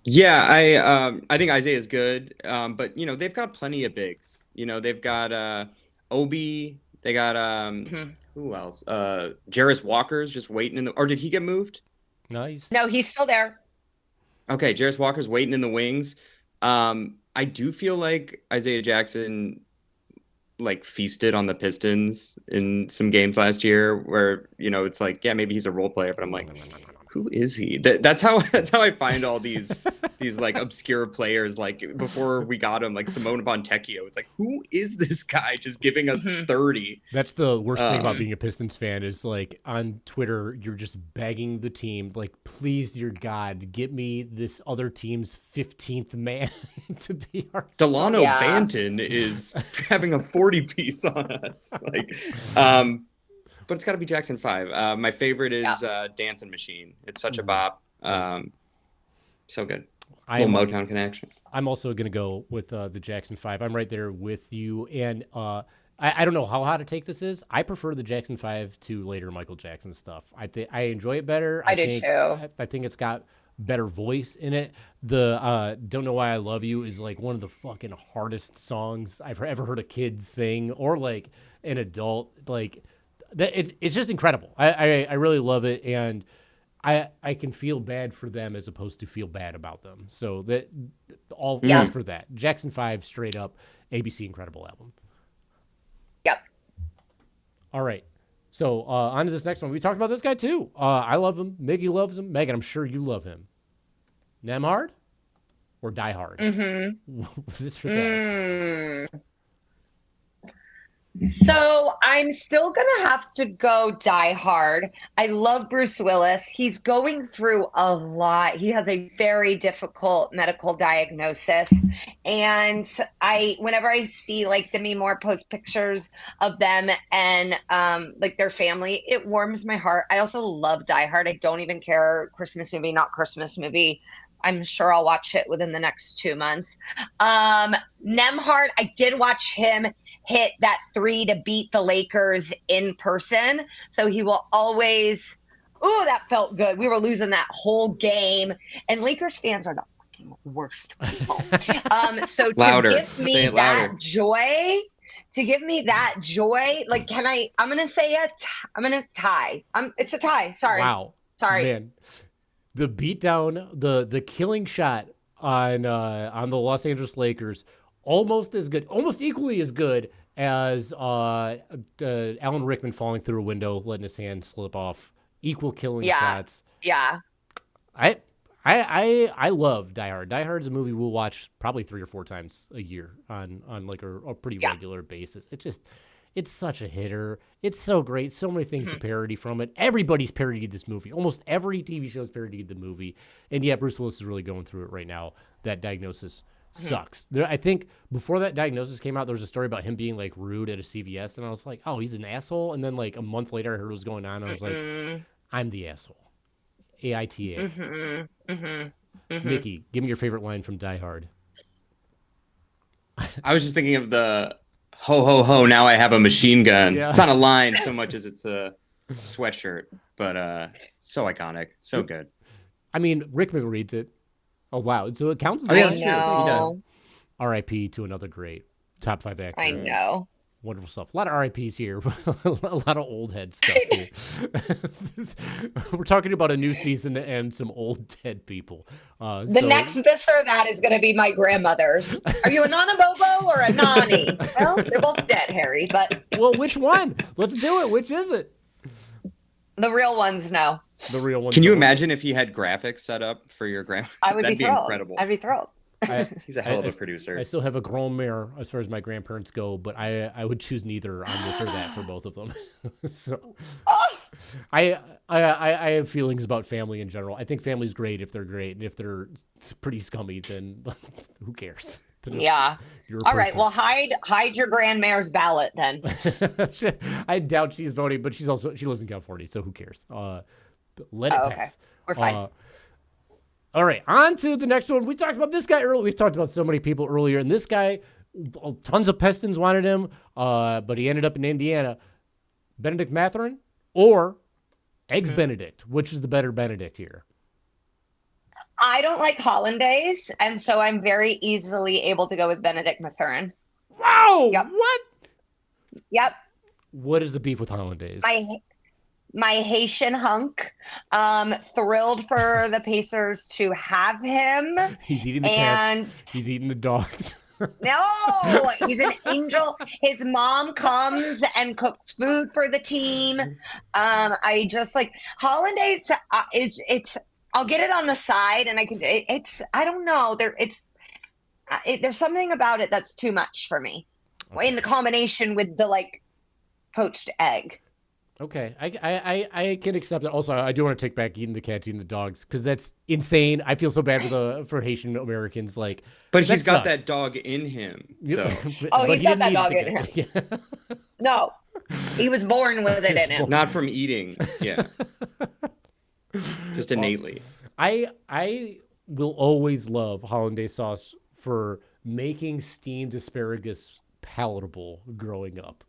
Yeah, I think Isaiah is good, but they've got plenty of bigs. They've got Obi. They got who else? Jarris Walker's just waiting in the. Or did he get moved? Nice. No, he's still there. Okay, Jarris Walker's waiting in the wings. I do feel like Isaiah Jackson like feasted on the Pistons in some games last year, where it's like, yeah, maybe he's a role player, but I'm like, who is he? That's how I find all these like obscure players. Like before we got him, like Simone Fontecchio. It's like, who is this guy just giving us 30? That's the worst thing about being a Pistons fan is like on Twitter, you're just begging the team, like, please, dear God, get me this other team's 15th man to be our Delano Banton is having a 40 piece on us. Like, but it's got to be Jackson 5. My favorite is Dancing Machine. It's such a bop. So good. Little Motown connection. I'm also going to go with the Jackson 5. I'm right there with you. And I don't know how hot a take this is. I prefer the Jackson 5 to later Michael Jackson stuff. I enjoy it better. I do too. I think it's got better voice in it. The Don't Know Why I Love You is like one of the fucking hardest songs I've ever heard a kid sing or like an adult. Like, it's just incredible. I really love it, and I can feel bad for them as opposed to feel bad about them. So that all for that. Jackson 5 straight up ABC incredible album. Yep. All right. So on to this next one. We talked about this guy too. I love him. Mickey loves him. Megan, I'm sure you love him. Nemhard or Die Hard? Mm-hmm. This or that? So I'm still going to have to go Die Hard. I love Bruce Willis. He's going through a lot. He has a very difficult medical diagnosis. And whenever I see like Demi Moore post pictures of them and like their family, it warms my heart. I also love Die Hard. I don't even care Christmas movie, not Christmas movie. I'm sure I'll watch it within the next 2 months. Nemhard, I did watch him hit that 3 to beat the Lakers in person. So he will always, that felt good. We were losing that whole game. And Lakers fans are the fucking worst people. So louder. Give me that joy, like, I'm going to say I'm going to tie. It's a tie. Sorry. Wow. Sorry. Man. The beatdown, the killing shot on the Los Angeles Lakers, almost equally as good as Alan Rickman falling through a window, letting his hand slip off. Equal killing shots. Yeah. I love Die Hard. Die Hard's a movie we'll watch probably 3 or 4 times a year on like a pretty regular basis. It's such a hitter. It's so great. So many things to parody from it. Everybody's parodied this movie. Almost every TV show's parodied the movie. And yeah, Bruce Willis is really going through it right now. That diagnosis sucks. I think before that diagnosis came out, there was a story about him being like rude at a CVS. And I was like, oh, he's an asshole. And then like a month later, I heard what was going on. And I was like, I'm the asshole. AITA. Mickey, give me your favorite line from Die Hard. I was just thinking of the ho, ho, ho, now I have a machine gun. Yeah. It's not a line so much as it's a sweatshirt, but so iconic. So good. I mean, Rickman reads it aloud, so it counts as a line. He does. R.I.P. to another great top 5 actor. I know. Wonderful stuff. A lot of RIPs here. A lot of old head stuff here. We're talking about a new season and some old dead people. The next this or that is going to be my grandmother's. Are you a Nana Bobo or a Nani? Well, they're both dead, Harry, but... Well, which one? Let's do it. Which is it? The real ones, no. The real ones. Can you imagine if he had graphics set up for your grandma? I would That'd be thrilled. Incredible. I'd be thrilled. He's a hell of a producer. I still have a grand-mère as far as my grandparents go, but I would choose neither on this or that for both of them. So, I have feelings about family in general. I think family's great if they're great, and if they're pretty scummy, then who cares? Yeah. You're a All right. person. Well, hide your grandmare's ballot then. I doubt she's voting, but she lives in California, so who cares? Let it Oh, okay. pass. We're fine. All right, on to the next one. We talked about this guy earlier. We've talked about so many people earlier, and this guy, tons of Pistons wanted him, but he ended up in Indiana. Benedict Mathurin or Eggs Benedict? Which is the better Benedict here? I don't like hollandaise, and so I'm very easily able to go with Benedict Mathurin. Wow! Yep. What? Yep. What is the beef with hollandaise? My Haitian hunk, thrilled for the Pacers to have him. He's eating the cats. He's eating the dogs. No, he's an angel. His mom comes and cooks food for the team. I just like hollandaise. It's. I'll get it on the side, and I don't know. There's something about it that's too much for me. Okay. In the combination with the poached egg. Okay, I can accept that. Also, I do want to take back eating the cats, eating the dogs, because that's insane. I feel so bad for Haitian Americans. But he's got that dog in him. Though. He's got that dog in him. Yeah. No, he was born with it in him. Not from eating. Yeah. Just innately. I will always love hollandaise sauce for making steamed asparagus palatable growing up.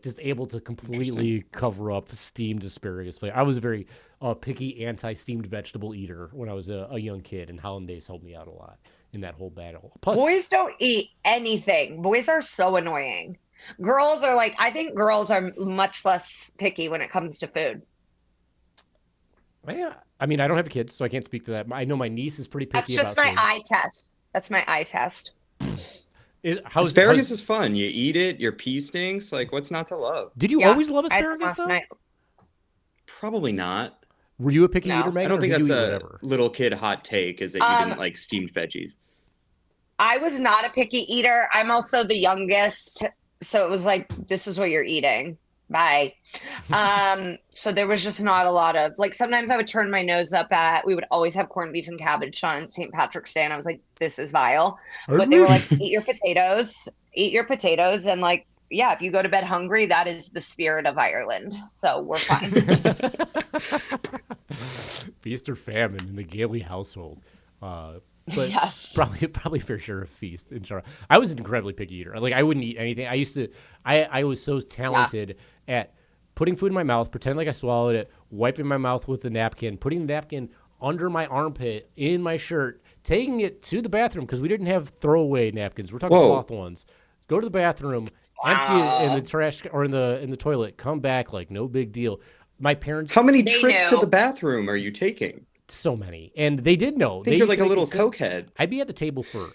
Just able to completely cover up steamed asparagus flavor. I was a very picky anti-steamed vegetable eater when I was a young kid, and hollandaise helped me out a lot in that whole battle. Plus, boys don't eat anything. Boys are so annoying. Girls are I think girls are much less picky when it comes to food. Yeah, I mean, I don't have kids, so I can't speak to that. I know my niece is pretty picky. That's just my eye test. That's my eye test. Asparagus is fun. You eat it, your pee stinks. What's not to love? Did you always love asparagus, though? Probably not. Were you a picky eater, Megan? I don't think that's a little kid hot take, is that you didn't like steamed veggies. I was not a picky eater. I'm also the youngest, so it was this is what you're eating. Bye. So there was just not a lot of sometimes I would turn my nose up at, we would always have corned beef and cabbage on St. Patrick's Day, and I was like, this is vile. But they were like, eat your potatoes, and if you go to bed hungry, that is the spirit of Ireland. So we're fine. Feast or famine in the Gailey household. But yes, probably fair share of feast in general. I was an incredibly picky eater. I wouldn't eat anything. I was so talented at putting food in my mouth, pretending like I swallowed it, wiping my mouth with a napkin, putting the napkin under my armpit in my shirt, taking it to the bathroom because we didn't have throwaway napkins. We're talking cloth ones. Go to the bathroom, empty it in the trash or in the toilet, come back no big deal. My parents. How many trips to the bathroom are you taking? So many, and they did know. I think you're like a little cokehead. I'd be at the table for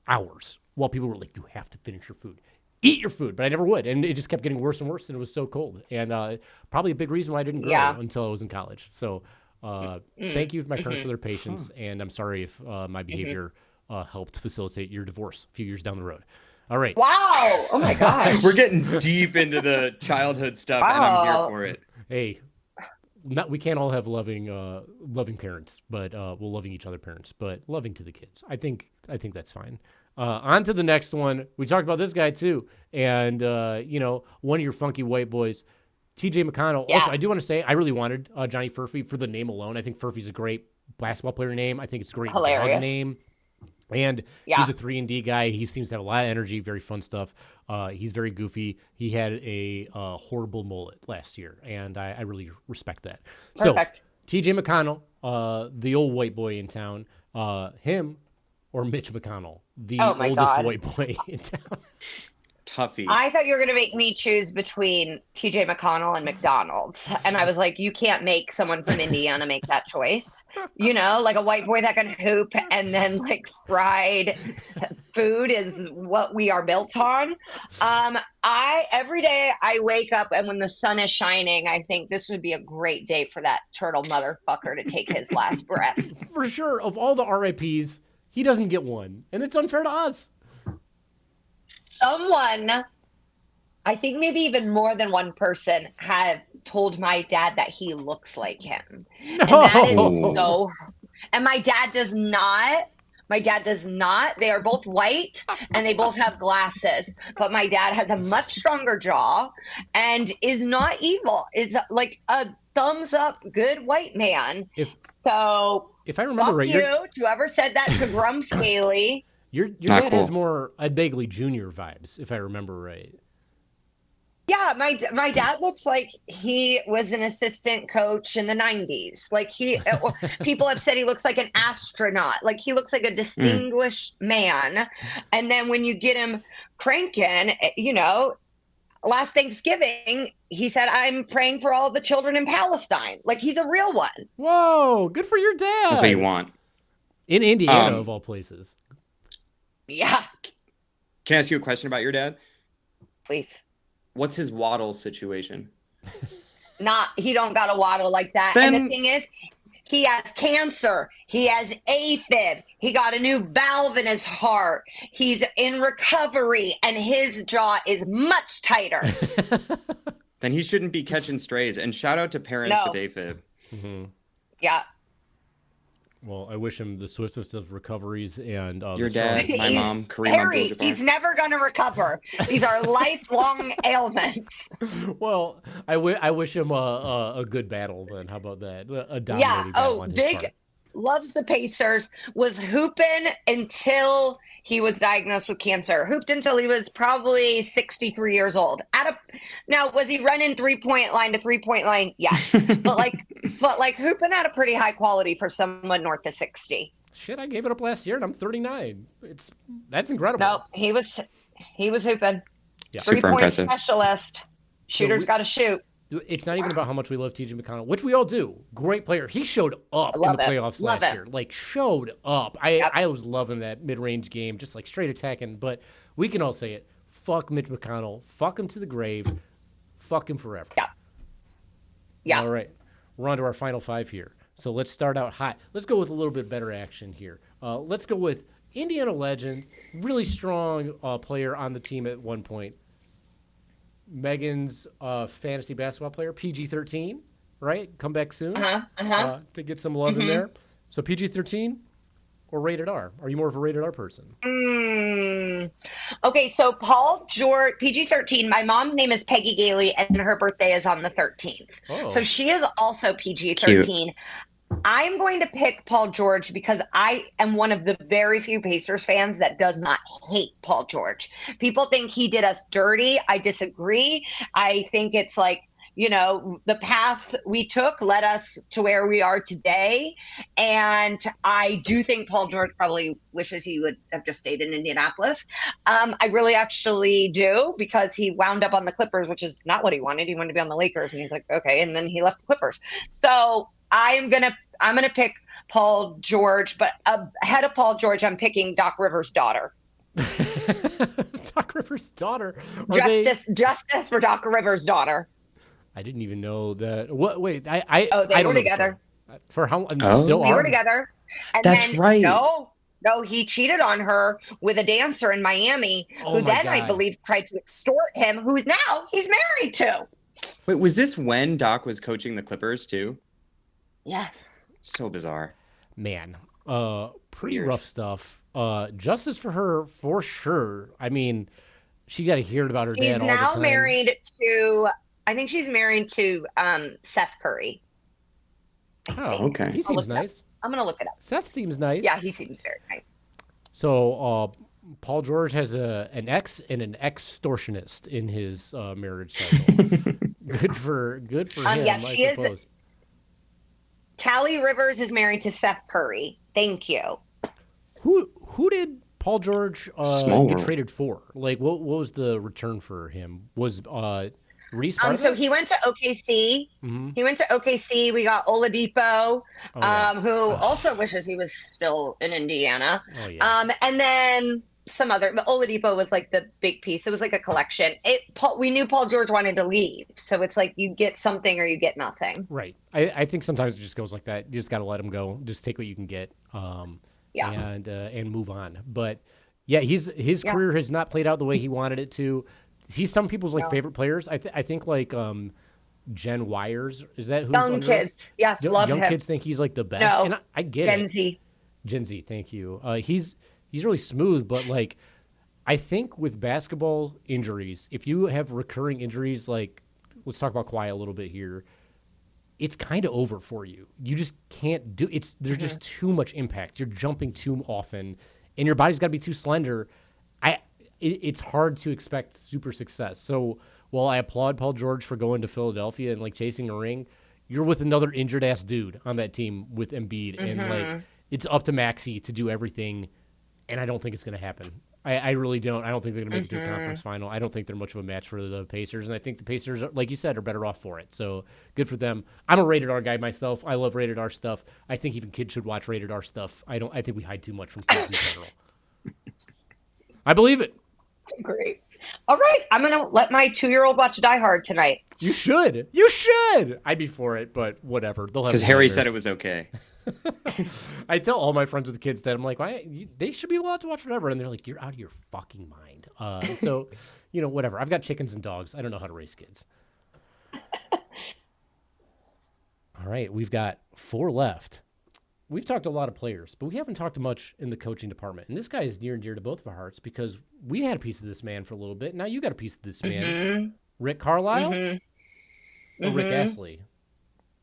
hours while people were like, "You have to finish your food, eat your food," but I never would, and it just kept getting worse and worse, and it was so cold. And probably a big reason why I didn't grow until I was in college. So thank you to my parents for their patience, and I'm sorry if my behavior helped facilitate your divorce a few years down the road. All right. Wow. Oh my gosh. We're getting deep into the childhood stuff, and I'm here for it. Hey. We can't all have loving parents, but loving each other parents, but loving to the kids. I think that's fine. On to the next one. We talked about this guy too, and one of your funky white boys, TJ McConnell. Yeah. Also, I do want to say I really wanted Johnny Furphy for the name alone. I think Furphy's a great basketball player name. I think it's a great dog name. And he's a 3-and-D guy. He seems to have a lot of energy, very fun stuff. He's very goofy. He had a horrible mullet last year, and I really respect that. Perfect. So, TJ McConnell, the old white boy in town, him or Mitch McConnell, the oldest white boy in town. Toughie. I thought you were going to make me choose between TJ McConnell and McDonald's. And I was like, you can't make someone from Indiana make that choice. A white boy that can hoop and then fried food is what we are built on. Every day I wake up and when the sun is shining, I think this would be a great day for that turtle motherfucker to take his last breath. For sure. Of all the RIPs, he doesn't get one. And it's unfair to us. Someone I think maybe even more than one person have told my dad that he looks like him. And that is No. so, and my dad does not. My dad does not. They are both white and they both have glasses. But my dad has a much stronger jaw and is not evil. It's like a thumbs up, good white man. If So if I remember fuck right, you to whoever said that to Grumps Gailey. your Not dad has cool. more Ed Begley Jr. vibes, if I remember right. Yeah, my dad looks like he was an assistant coach in the 90s. Like people have said he looks like an astronaut. Like he looks like a Mm. distinguished man. And then when you get him cranking, last Thanksgiving, he said, "I'm praying for all the children in Palestine." Like he's a real one. Whoa, good for your That's what you dad. want. In Indiana, of Um, all places. Yeah, can I ask you a question about your dad? please. What's his waddle situation? He don't got a waddle like that. And the Then thing is, he has cancer. He has AFib. He got a new valve in his heart. He's in recovery, and his jaw is much tighter. then he shouldn't be catching strays. And shout out to parents No. with AFib. Mm-hmm. Yeah. Well, I wish him the swiftest of recoveries and Your the dad, strongest my of mom, health. Kareem Harry, Abdul-Jabbar. he's never going to recover. These are lifelong ailments. Well, I wish him a good battle then. How about that? A dominating Yeah. battle Oh, on his big part. loves the Pacers, was hooping until he was diagnosed with cancer. Hooped until he was probably 63 years old. Now, was he running 3-point line to 3-point line? Yes. but like hooping at a pretty high quality for someone north of 60. Shit, I gave it up last year and I'm 39. That's incredible. No, he was hooping. Yeah. Super 3-point impressive. specialist. Shooter's got to shoot. It's not even about how much we love TJ McConnell, which we all do. Great player. He showed up in Love the it. playoffs Love last it. year. Like, showed up. Yep. I was loving that mid-range game, just like straight attacking. But we can all say it. Fuck Mitch McConnell. Fuck him to the grave. Fuck him forever. Yeah. Yeah. All right. We're on to our final five here. So let's start out hot. Let's go with a little bit better action here. Let's go with Indiana legend, really strong player on the team at one point. Megan's fantasy basketball player, PG-13, right? Come back soon to get some love in there. So PG-13 or rated R? Are you more of a rated R person? Okay, so Paul George, PG-13. My mom's name is Peggy Gailey, and her birthday is on the 13th. Oh. So she is also PG-13. I'm going to pick Paul George because I am one of the very few Pacers fans that does not hate Paul George. People think he did us dirty. I disagree. I think it's like, the path we took led us to where we are today. And I do think Paul George probably wishes he would have just stayed in Indianapolis. I really actually do, because he wound up on the Clippers, which is not what he wanted. He wanted to be on the Lakers, and he's like, okay. And then he left the Clippers. So I'm gonna pick Paul George, but ahead of Paul George, I'm picking Doc Rivers' daughter. Doc Rivers' daughter. Justice for Doc Rivers' daughter. I didn't even know that. What? Wait, They I were don't know together. For how? Oh. Still They are? were together. And That's then, right. No, he cheated on her with a dancer in Miami, Oh who my then I God. believe tried to extort him, who now he's married to. Wait, was this when Doc was coaching the Clippers too? Yes. So bizarre. Man, pretty Weird. rough stuff. Justice for her, for sure. I mean, she got to hear about her She's dad all the now time. married to, I think she's married to Seth Curry. Oh, okay. He seems nice. I'm going to look it up. Seth seems nice. Yeah, he seems very nice. So, Paul George has an ex and an extortionist in his marriage cycle. good for him. Yeah, I she is. suppose. Callie Rivers is married to Seth Curry. Thank you. Who did Paul George Small get world. traded for? Like, what was the return for him? Was Reese part of So it? he went to OKC. Mhm. He went to OKC. We got Oladipo, Oh, yeah. who also wishes he was still in Indiana. Oh, yeah. And then some other. But Oladipo was like the big piece. It was like a collection. We knew Paul George wanted to leave, so it's like you get something or you get nothing. Right. I think sometimes it just goes like that. You just got to let him go. Just take what you can get. Yeah. And move on. But yeah, his career has not played out the way he wanted it to. he's some people's like No. favorite players. I think like Jen Wires, is that who's Young on yours? kids. Yes, love Young him. kids think he's like the best, No, and I get Gen it. Z. Gen Z, thank you. He's really smooth, but like I think with basketball injuries, if you have recurring injuries, like let's talk about Kawhi a little bit here, it's kind of over for you. You just can't do it's. There's just too much impact. You're jumping too often, and your body's got to be too slender. It's hard to expect super success. So while I applaud Paul George for going to Philadelphia and like chasing a ring, you're with another injured ass dude on that team with Embiid, and like it's up to Maxey to do everything, and I don't think it's going to happen. I really don't. I don't think they're going to make it to a conference final. I don't think they're much of a match for the Pacers, and I think the Pacers, like you said, are better off for it. So good for them. I'm a rated R guy myself. I love rated R stuff. I think even kids should watch rated R stuff. I think we hide too much from kids in general. I believe it. Great. All right. I'm going to let my 2-year-old watch Die Hard tonight. You should. You should. I'd be for it, but whatever. They'll have Because Harry others. said it was okay. I tell all my friends with kids that I'm like, they should be allowed to watch whatever, and they're like, you're out of your fucking mind. So, whatever. I've got chickens and dogs. I don't know how to raise kids. All right, we've got 4 left. We've talked a lot of players, but we haven't talked much in the coaching department. And this guy is near and dear to both of our hearts because we had a piece of this man for a little bit. Now you got a piece of this man. Rick Carlisle or Rick Astley?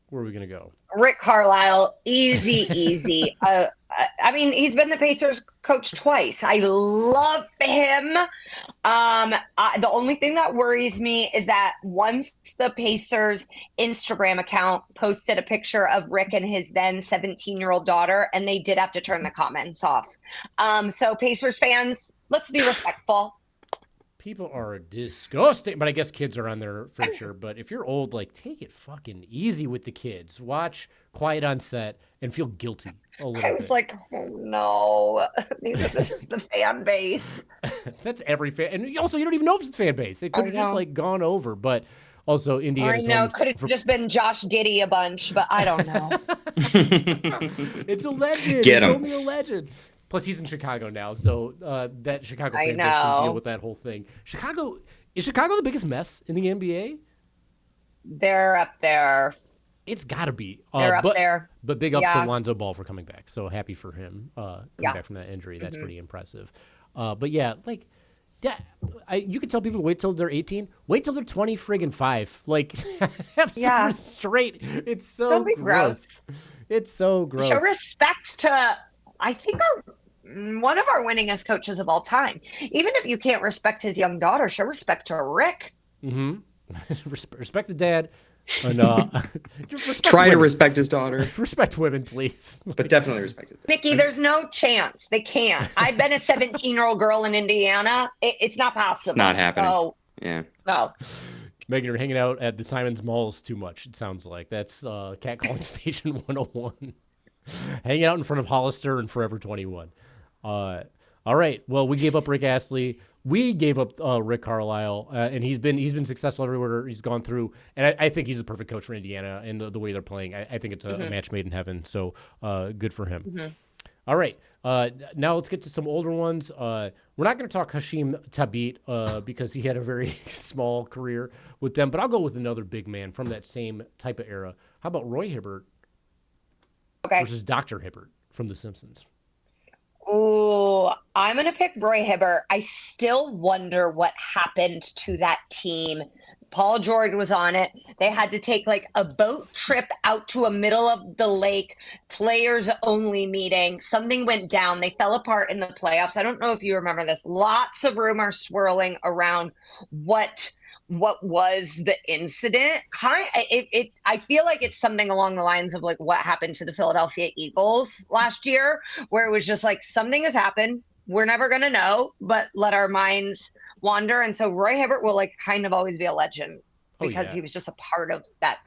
Where are we going to go? Rick Carlisle, easy. I mean, he's been the Pacers coach twice. I love him. The only thing that worries me is that once the Pacers Instagram account posted a picture of Rick and his then 17-year-old daughter, and they did have to turn the comments off. So Pacers fans, let's be respectful. People are disgusting, but I guess kids are on there for sure. But if you're old, like, take it fucking easy with the kids. Watch Quiet on Set and feel guilty a little bit. I was like, oh no, this is the fan base. That's every fan. And also, you don't even know if it's the fan base. It could have just, like, gone over. But also, Indiana's I know, could have just been Josh Giddey a bunch, but I don't know. It's a legend. Get it's him. only a legend. Plus, he's in Chicago now, so that Chicago fan base know. can deal with that whole thing. Is Chicago the biggest mess in the NBA? They're up there. It's got to be. They're up there. But big ups Yeah. to Lonzo Ball for coming back. So happy for him coming back from that injury. That's pretty impressive. But yeah, like, you could tell people to wait till they're 18. Wait till they're 20 friggin' 5. Like, have some restraint. It's so Don't be gross. It's so gross. Show respect to, I think, one of our winningest coaches of all time. Even if you can't respect his young daughter, show respect to Rick. Mm-hmm. Respect the dad. And, Try to respect his daughter. Respect women, please. But definitely respect his daughter. Mickey, there's no chance. They can't. I've been a 17-year-old girl in Indiana. It's not possible. It's not happening. Oh, Yeah. no. Megan, you're hanging out at the Simons Malls too much, it sounds like. That's Catcalling Station 101. Hanging out in front of Hollister and Forever 21. All right. Well, we gave up Rick Astley. We gave up Rick Carlisle, and he's been successful everywhere he's gone through. And I think he's the perfect coach for Indiana and the way they're playing. I think it's a match made in heaven. So good for him. Mm-hmm. All right. Now let's get to some older ones. We're not going to talk Hashim Thabit because he had a very small career with them, but I'll go with another big man from that same type of era. How about Roy Hibbert versus Dr. Hibbert from The Simpsons? Ooh, I'm going to pick Roy Hibbert. I still wonder what happened to that team. Paul George was on it. They had to take like a boat trip out to a middle of the lake, players only meeting. Something went down. They fell apart in the playoffs. I don't know if you remember this. Lots of rumors swirling around what was the incident. I feel like it's something along the lines of like what happened to the Philadelphia Eagles last year, where it was just like something has happened. We're never going to know, but let our minds wander. And so Roy Hibbert will like kind of always be a legend because he was just a part of that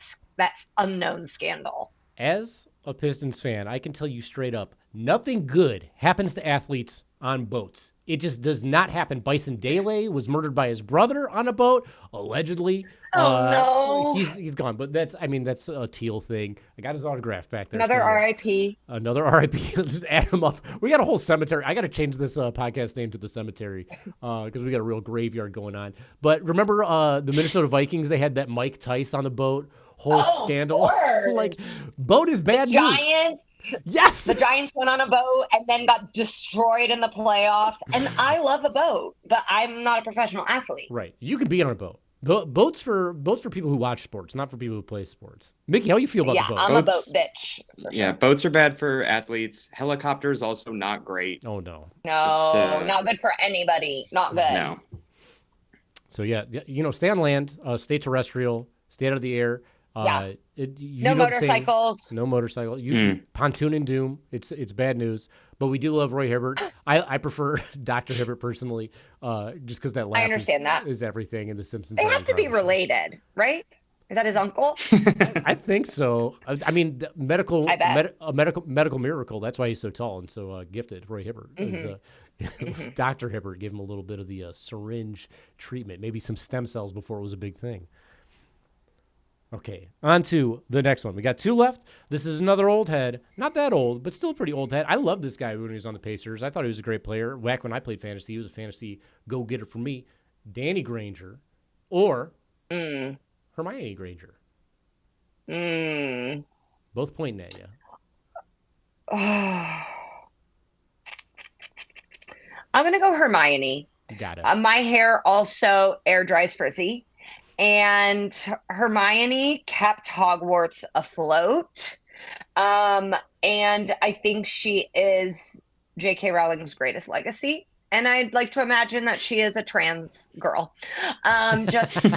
unknown scandal. As a Pistons fan, I can tell you straight up, Nothing good happens to athletes on boats. It just does not happen. Bison Dele was murdered by his brother on a boat, allegedly. Oh no. He's gone, but that's a Teal thing. I got his autograph back there. Another RIP. Another RIP. Just add him up. We got a whole cemetery. I got to change this podcast name to the cemetery because we got a real graveyard going on. But remember the Minnesota Vikings? They had that Mike Tice on the boat. Whole scandal. Like, boat is bad news. Giants. Yes. The Giants went on a boat and then got destroyed in the playoffs. And I love a boat, but I'm not a professional athlete. Right. You can be on a boat. Boats for people who watch sports, not for people who play sports. Mickey, how you feel about the boat? I'm a boat bitch. Yeah, boats are bad for athletes. Helicopters also not great. Oh no. No, not good for anybody. Not good. No. So yeah, stay on land, stay terrestrial, stay out of the air. No motorcycles. No motorcycle. Pontoon and doom. It's bad news. But we do love Roy Hibbert. I prefer Dr. Hibbert personally, just because that laugh is everything in The Simpsons. They have to be related, right? Is that his uncle? I think so. I mean, a medical miracle. That's why he's so tall and so gifted. Roy Hibbert. Dr. Hibbert gave him a little bit of the syringe treatment, maybe some stem cells before it was a big thing. Okay, on to the next one. We got 2 left. This is another old head. Not that old, but still a pretty old head. I love this guy when he was on the Pacers. I thought he was a great player. Back when I played fantasy, he was a fantasy go-getter for me. Danny Granger or Hermione Granger. Both pointing at you. I'm going to go Hermione. Got it. My hair also air dries frizzy. And Hermione kept Hogwarts afloat. And I think she is J.K. Rowling's greatest legacy. And I'd like to imagine that she is a trans girl. Just to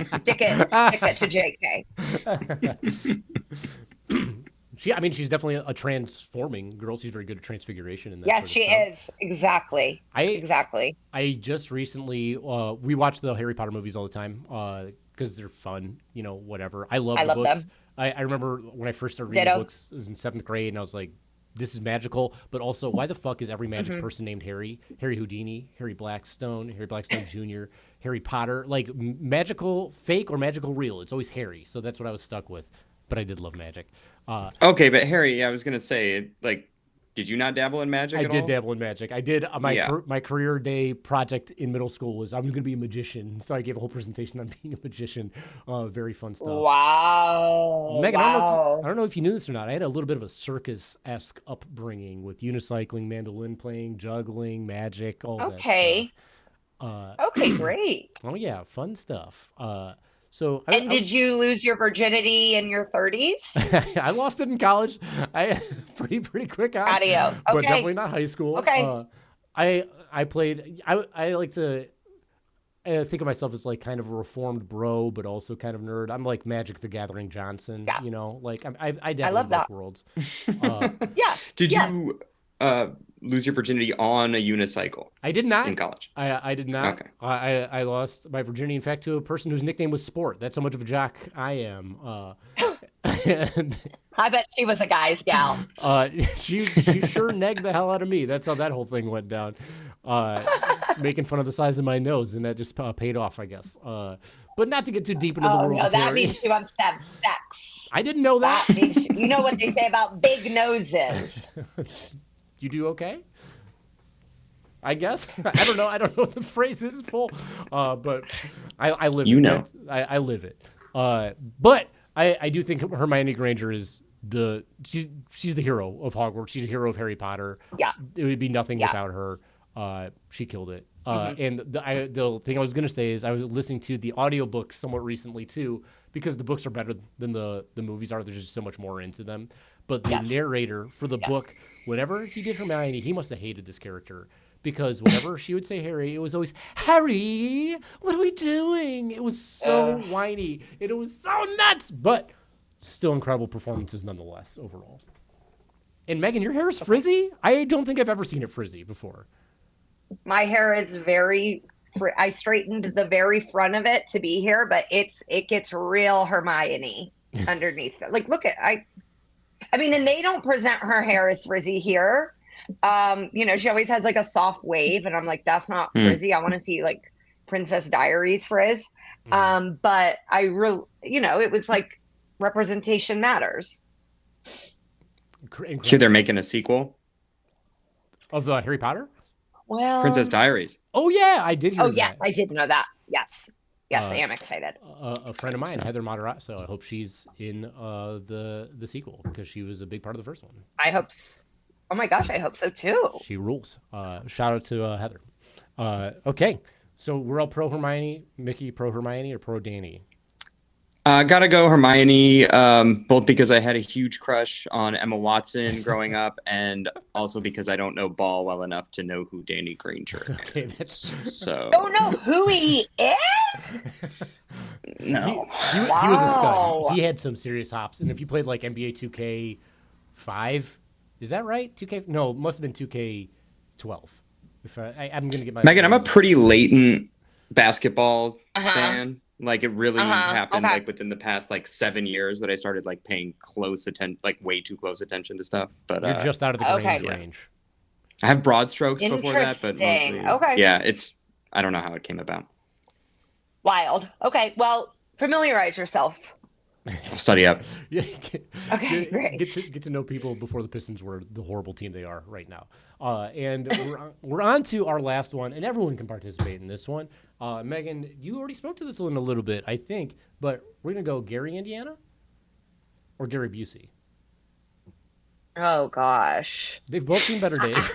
stick it to J.K. She's definitely a transforming girl. She's very good at transfiguration. And that yes, she is. Exactly. Exactly. I just recently, we watch the Harry Potter movies all the time because they're fun, whatever. I love the books. Them. I remember when I first started reading books, it was in 7th grade, and I was like, this is magical, but also why the fuck is every magic person named Harry? Harry Houdini, Harry Blackstone Jr., Harry Potter. Like, magical fake or magical real. It's always Harry. So that's what I was stuck with. But I did love magic. Okay, but Harry, I was gonna say, like, did you not dabble in magic? I did dabble in magic. I did. My career day project in middle school was I'm going to be a magician. So I gave a whole presentation on being a magician. Very fun stuff. Wow. Megan, I don't know if you knew this or not. I had a little bit of a circus-esque upbringing with unicycling, mandolin playing, juggling, magic, all that stuff. Okay, great. Oh yeah, fun stuff. Did you lose your virginity in your 30s? I lost it in college. I pretty quick on. Audio. Okay. But definitely not high school. Okay. I played. I like to think of myself as like kind of a reformed bro, but also kind of nerd. I'm like Magic the Gathering Johnson. Yeah. Like I dabble in both worlds. Yeah. Did you lose your virginity on a unicycle? I did not. In college? I did not. Okay. I lost my virginity, in fact, to a person whose nickname was Sport. That's how much of a jock I am. I bet she was a guy's gal. She sure negged the hell out of me. That's how that whole thing went down. Making fun of the size of my nose, and that just paid off, I guess. But not to get too deep into the world. No, that means she wants to have sex. I didn't know that. You know what they say about big noses. You do okay? I guess. I don't know. I don't know what the phrase is full. But I live it. I live it. But I do think Hermione Granger is she's the hero of Hogwarts. She's a hero of Harry Potter. Yeah. It would be nothing without her. She killed it. And the thing I was going to say is I was listening to the audiobook somewhat recently too, because the books are better than the movies are. There's just so much more into them. But the narrator for the book, whenever he did Hermione, he must have hated this character. Because whenever she would say Harry, it was always, Harry, what are we doing? It was so whiny. It was so nuts. But still incredible performances nonetheless, overall. And Megan, your hair is frizzy? I don't think I've ever seen it frizzy before. My hair is I straightened the very front of it to be here, but it gets real Hermione underneath. Like, look at I mean, and they don't present her hair as frizzy here. She always has like a soft wave, and I'm like, that's not frizzy. I want to see like Princess Diaries frizz. But I really, it was like representation matters. Here they're making a sequel of Harry Potter. Well, Princess Diaries. Oh yeah, I did hear that. Oh yeah, I did know that. Yes, I am excited. A friend of mine, Heather Moderato. I hope she's in the sequel because she was a big part of the first one. I hope. Oh my gosh, I hope so too. She rules. Shout out to Heather. Okay, so we're all pro Hermione. Mickey, pro Hermione or pro Danny? Gotta go Hermione, both because I had a huge crush on Emma Watson growing up, and also because I don't know ball well enough to know who Danny Granger is. Okay, that's so. Don't know who he is? No. He was a stud. He had some serious hops, and if you played like NBA 2K5, is that right? 2K? No, it must have been 2K12. If I'm gonna get my Megan, I'm a pretty latent basketball fan. Like it really happened like within the past like 7 years that I started like paying close attention, like way too close attention to stuff. But you're just out of the Grange range. I have broad strokes before that, but mostly, yeah, I don't know how it came about. Wild. Okay, well, familiarize yourself. I'll study up. Yeah. Great. Get to know people before the Pistons were the horrible team they are right now. And we're on to our last one, and everyone can participate in this one. Megan, you already spoke to this one a little bit, I think, but we're gonna go Gary, Indiana, or Gary Busey. Oh gosh, they've both seen better days.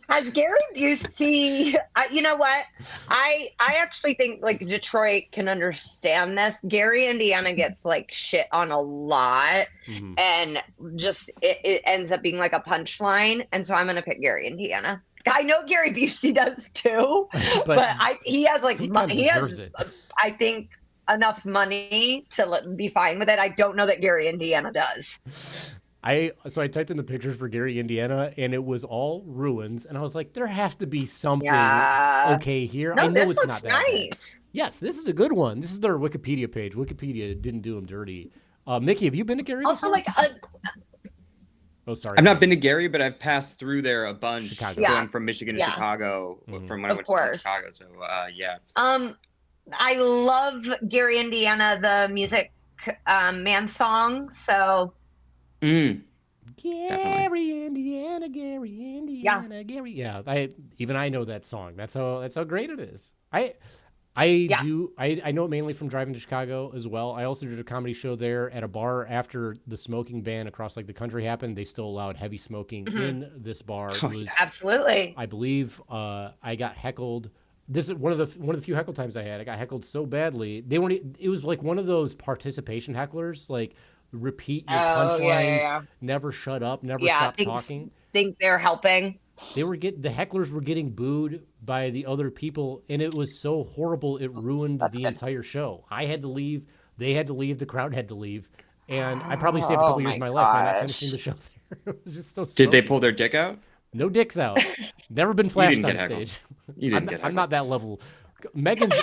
Has Gary Busey? You know what? I actually think like Detroit can understand this. Gary, Indiana gets like shit on a lot, and just it ends up being like a punchline. And so I'm gonna pick Gary, Indiana. I know Gary Busey does too, but he has like he has I think enough money to be fine with it. I don't know that Gary, Indiana does. So I typed in the pictures for Gary, Indiana, and it was all ruins. And I was like, there has to be something okay here. No, I know this it's looks not that nice. bad. Yes, this is a good one. This is their Wikipedia page. Wikipedia didn't do them dirty. Mickey, have you been to Gary? Also, before? Oh, sorry. I've not been to Gary, but I've passed through there a bunch, Chicago. going from Michigan to Chicago, from when I went to Chicago. So, yeah. I love Gary, Indiana, the music man song. So. Gary, Definitely. Indiana, Gary, Indiana, Gary. Yeah, I know that song. That's how great it is. I know it mainly from driving to Chicago as well. I also did a comedy show there at a bar after the smoking ban across like the country happened. They still allowed heavy smoking in this bar. Absolutely. I believe I got heckled. This is one of the few heckle times I had. I got heckled so badly. It was like one of those participation hecklers, like repeat your punchlines, never shut up, never stop talking. Think they're helping. The hecklers were getting booed by the other people, and it was so horrible it ruined entire show. I had to leave, they had to leave, the crowd had to leave, and I probably saved a couple years of my life by not finishing the show there. It was just so smoky. Did they pull their dick out? No dicks out. Never been flashed on stage. You didn't get I'm not that level. Megan's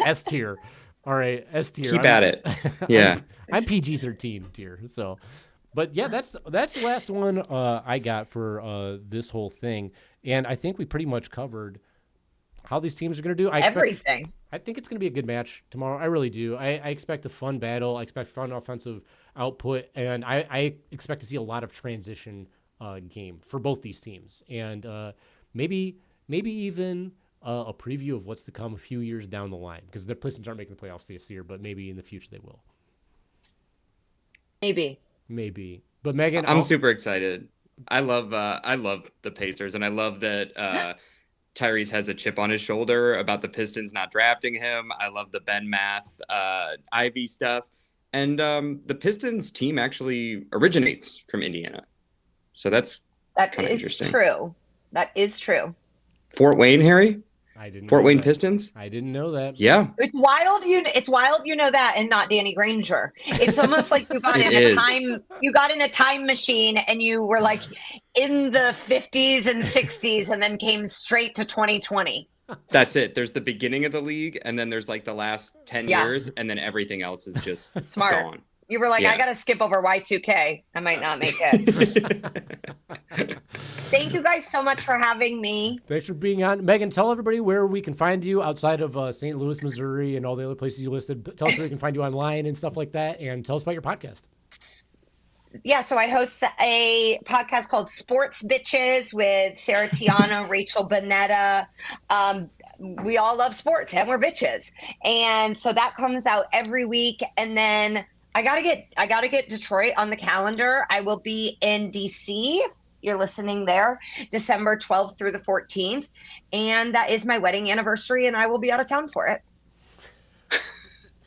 S tier. All right, S tier. Keep at it. Yeah. I'm PG-13 tier. So, but yeah, that's the last one I got for this whole thing, and I think we pretty much covered how these teams are going to do. Everything. I think it's going to be a good match tomorrow. I really do. I expect a fun battle. I expect fun offensive output, and I expect to see a lot of transition game for both these teams, and maybe even a preview of what's to come a few years down the line, because the Pistons aren't making the playoffs this year, but maybe in the future they will. Maybe. But Megan, I'm super excited. I love the Pacers, and I love that Tyrese has a chip on his shoulder about the Pistons not drafting him. I love the Ben Math, Ivy stuff, and the Pistons team actually originates from Indiana, so that's kind of interesting. True. That is true. Fort Wayne, Harry. Fort Wayne Pistons. I didn't know that. Yeah, it's wild. It's wild. You know that, and not Danny Granger. It's almost like you got in a time machine, and you were like in the 50s and 60s, and then came straight to 2020. That's it. There's the beginning of the league, and then there's like the last 10 years, and then everything else is just smart. Gone. You were like, Yeah. I got to skip over Y2K. I might not make it. Thank you guys so much for having me. Thanks for being on. Megan, tell everybody where we can find you outside of St. Louis, Missouri, and all the other places you listed. Tell us where we can find you online and stuff like that, and tell us about your podcast. Yeah, so I host a podcast called Sports Bitches with Sarah Tiana, Rachel Bonetta. We all love sports and we're bitches. And so that comes out every week. And then I gotta get Detroit on the calendar. I will be in DC, if you're listening there, December 12th through the 14th. And that is my wedding anniversary, and I will be out of town for it.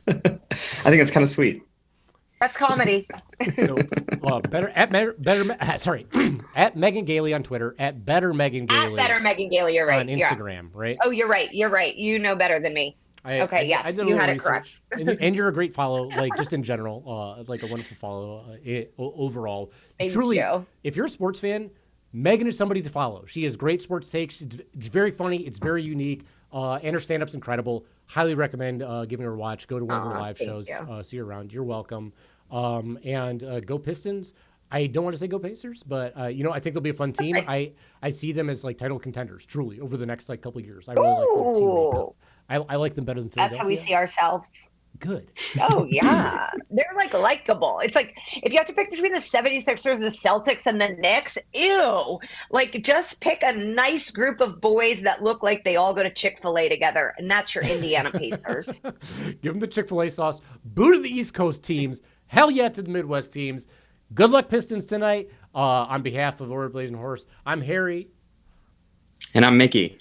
I think that's kind of sweet. That's comedy. So, at Megan Gailey on Twitter, at Better Megan Gailey. At Better Megan Gailey, you're right. On Instagram, right? Oh, you're right. You're right. You know better than me. Okay, yes, I did a you little had it research. correct. and you're a great follow, like just in general, like a wonderful follow overall. Thank Truly, you. if you're a sports fan, Megan is somebody to follow. She has great sports takes. It's very funny. It's very unique. And her stand-up's incredible. Highly recommend giving her a watch. Go to one of her live shows. See her around. You're welcome. And go Pistons. I don't want to say go Pacers, but I think they'll be a fun team. Right. I see them as like title contenders, truly, over the next like couple of years. I really like their team makeup. I like them better than Philadelphia. That's how we see ourselves. Good. Oh, yeah. They're like likable. It's like if you have to pick between the 76ers, the Celtics, and the Knicks, ew. Like just pick a nice group of boys that look like they all go to Chick-fil-A together, and that's your Indiana Pacers. Give them the Chick-fil-A sauce. Boo to the East Coast teams. Hell yeah to the Midwest teams. Good luck, Pistons, tonight. On behalf of Order Blazing Horse, I'm Harry. And I'm Mickey.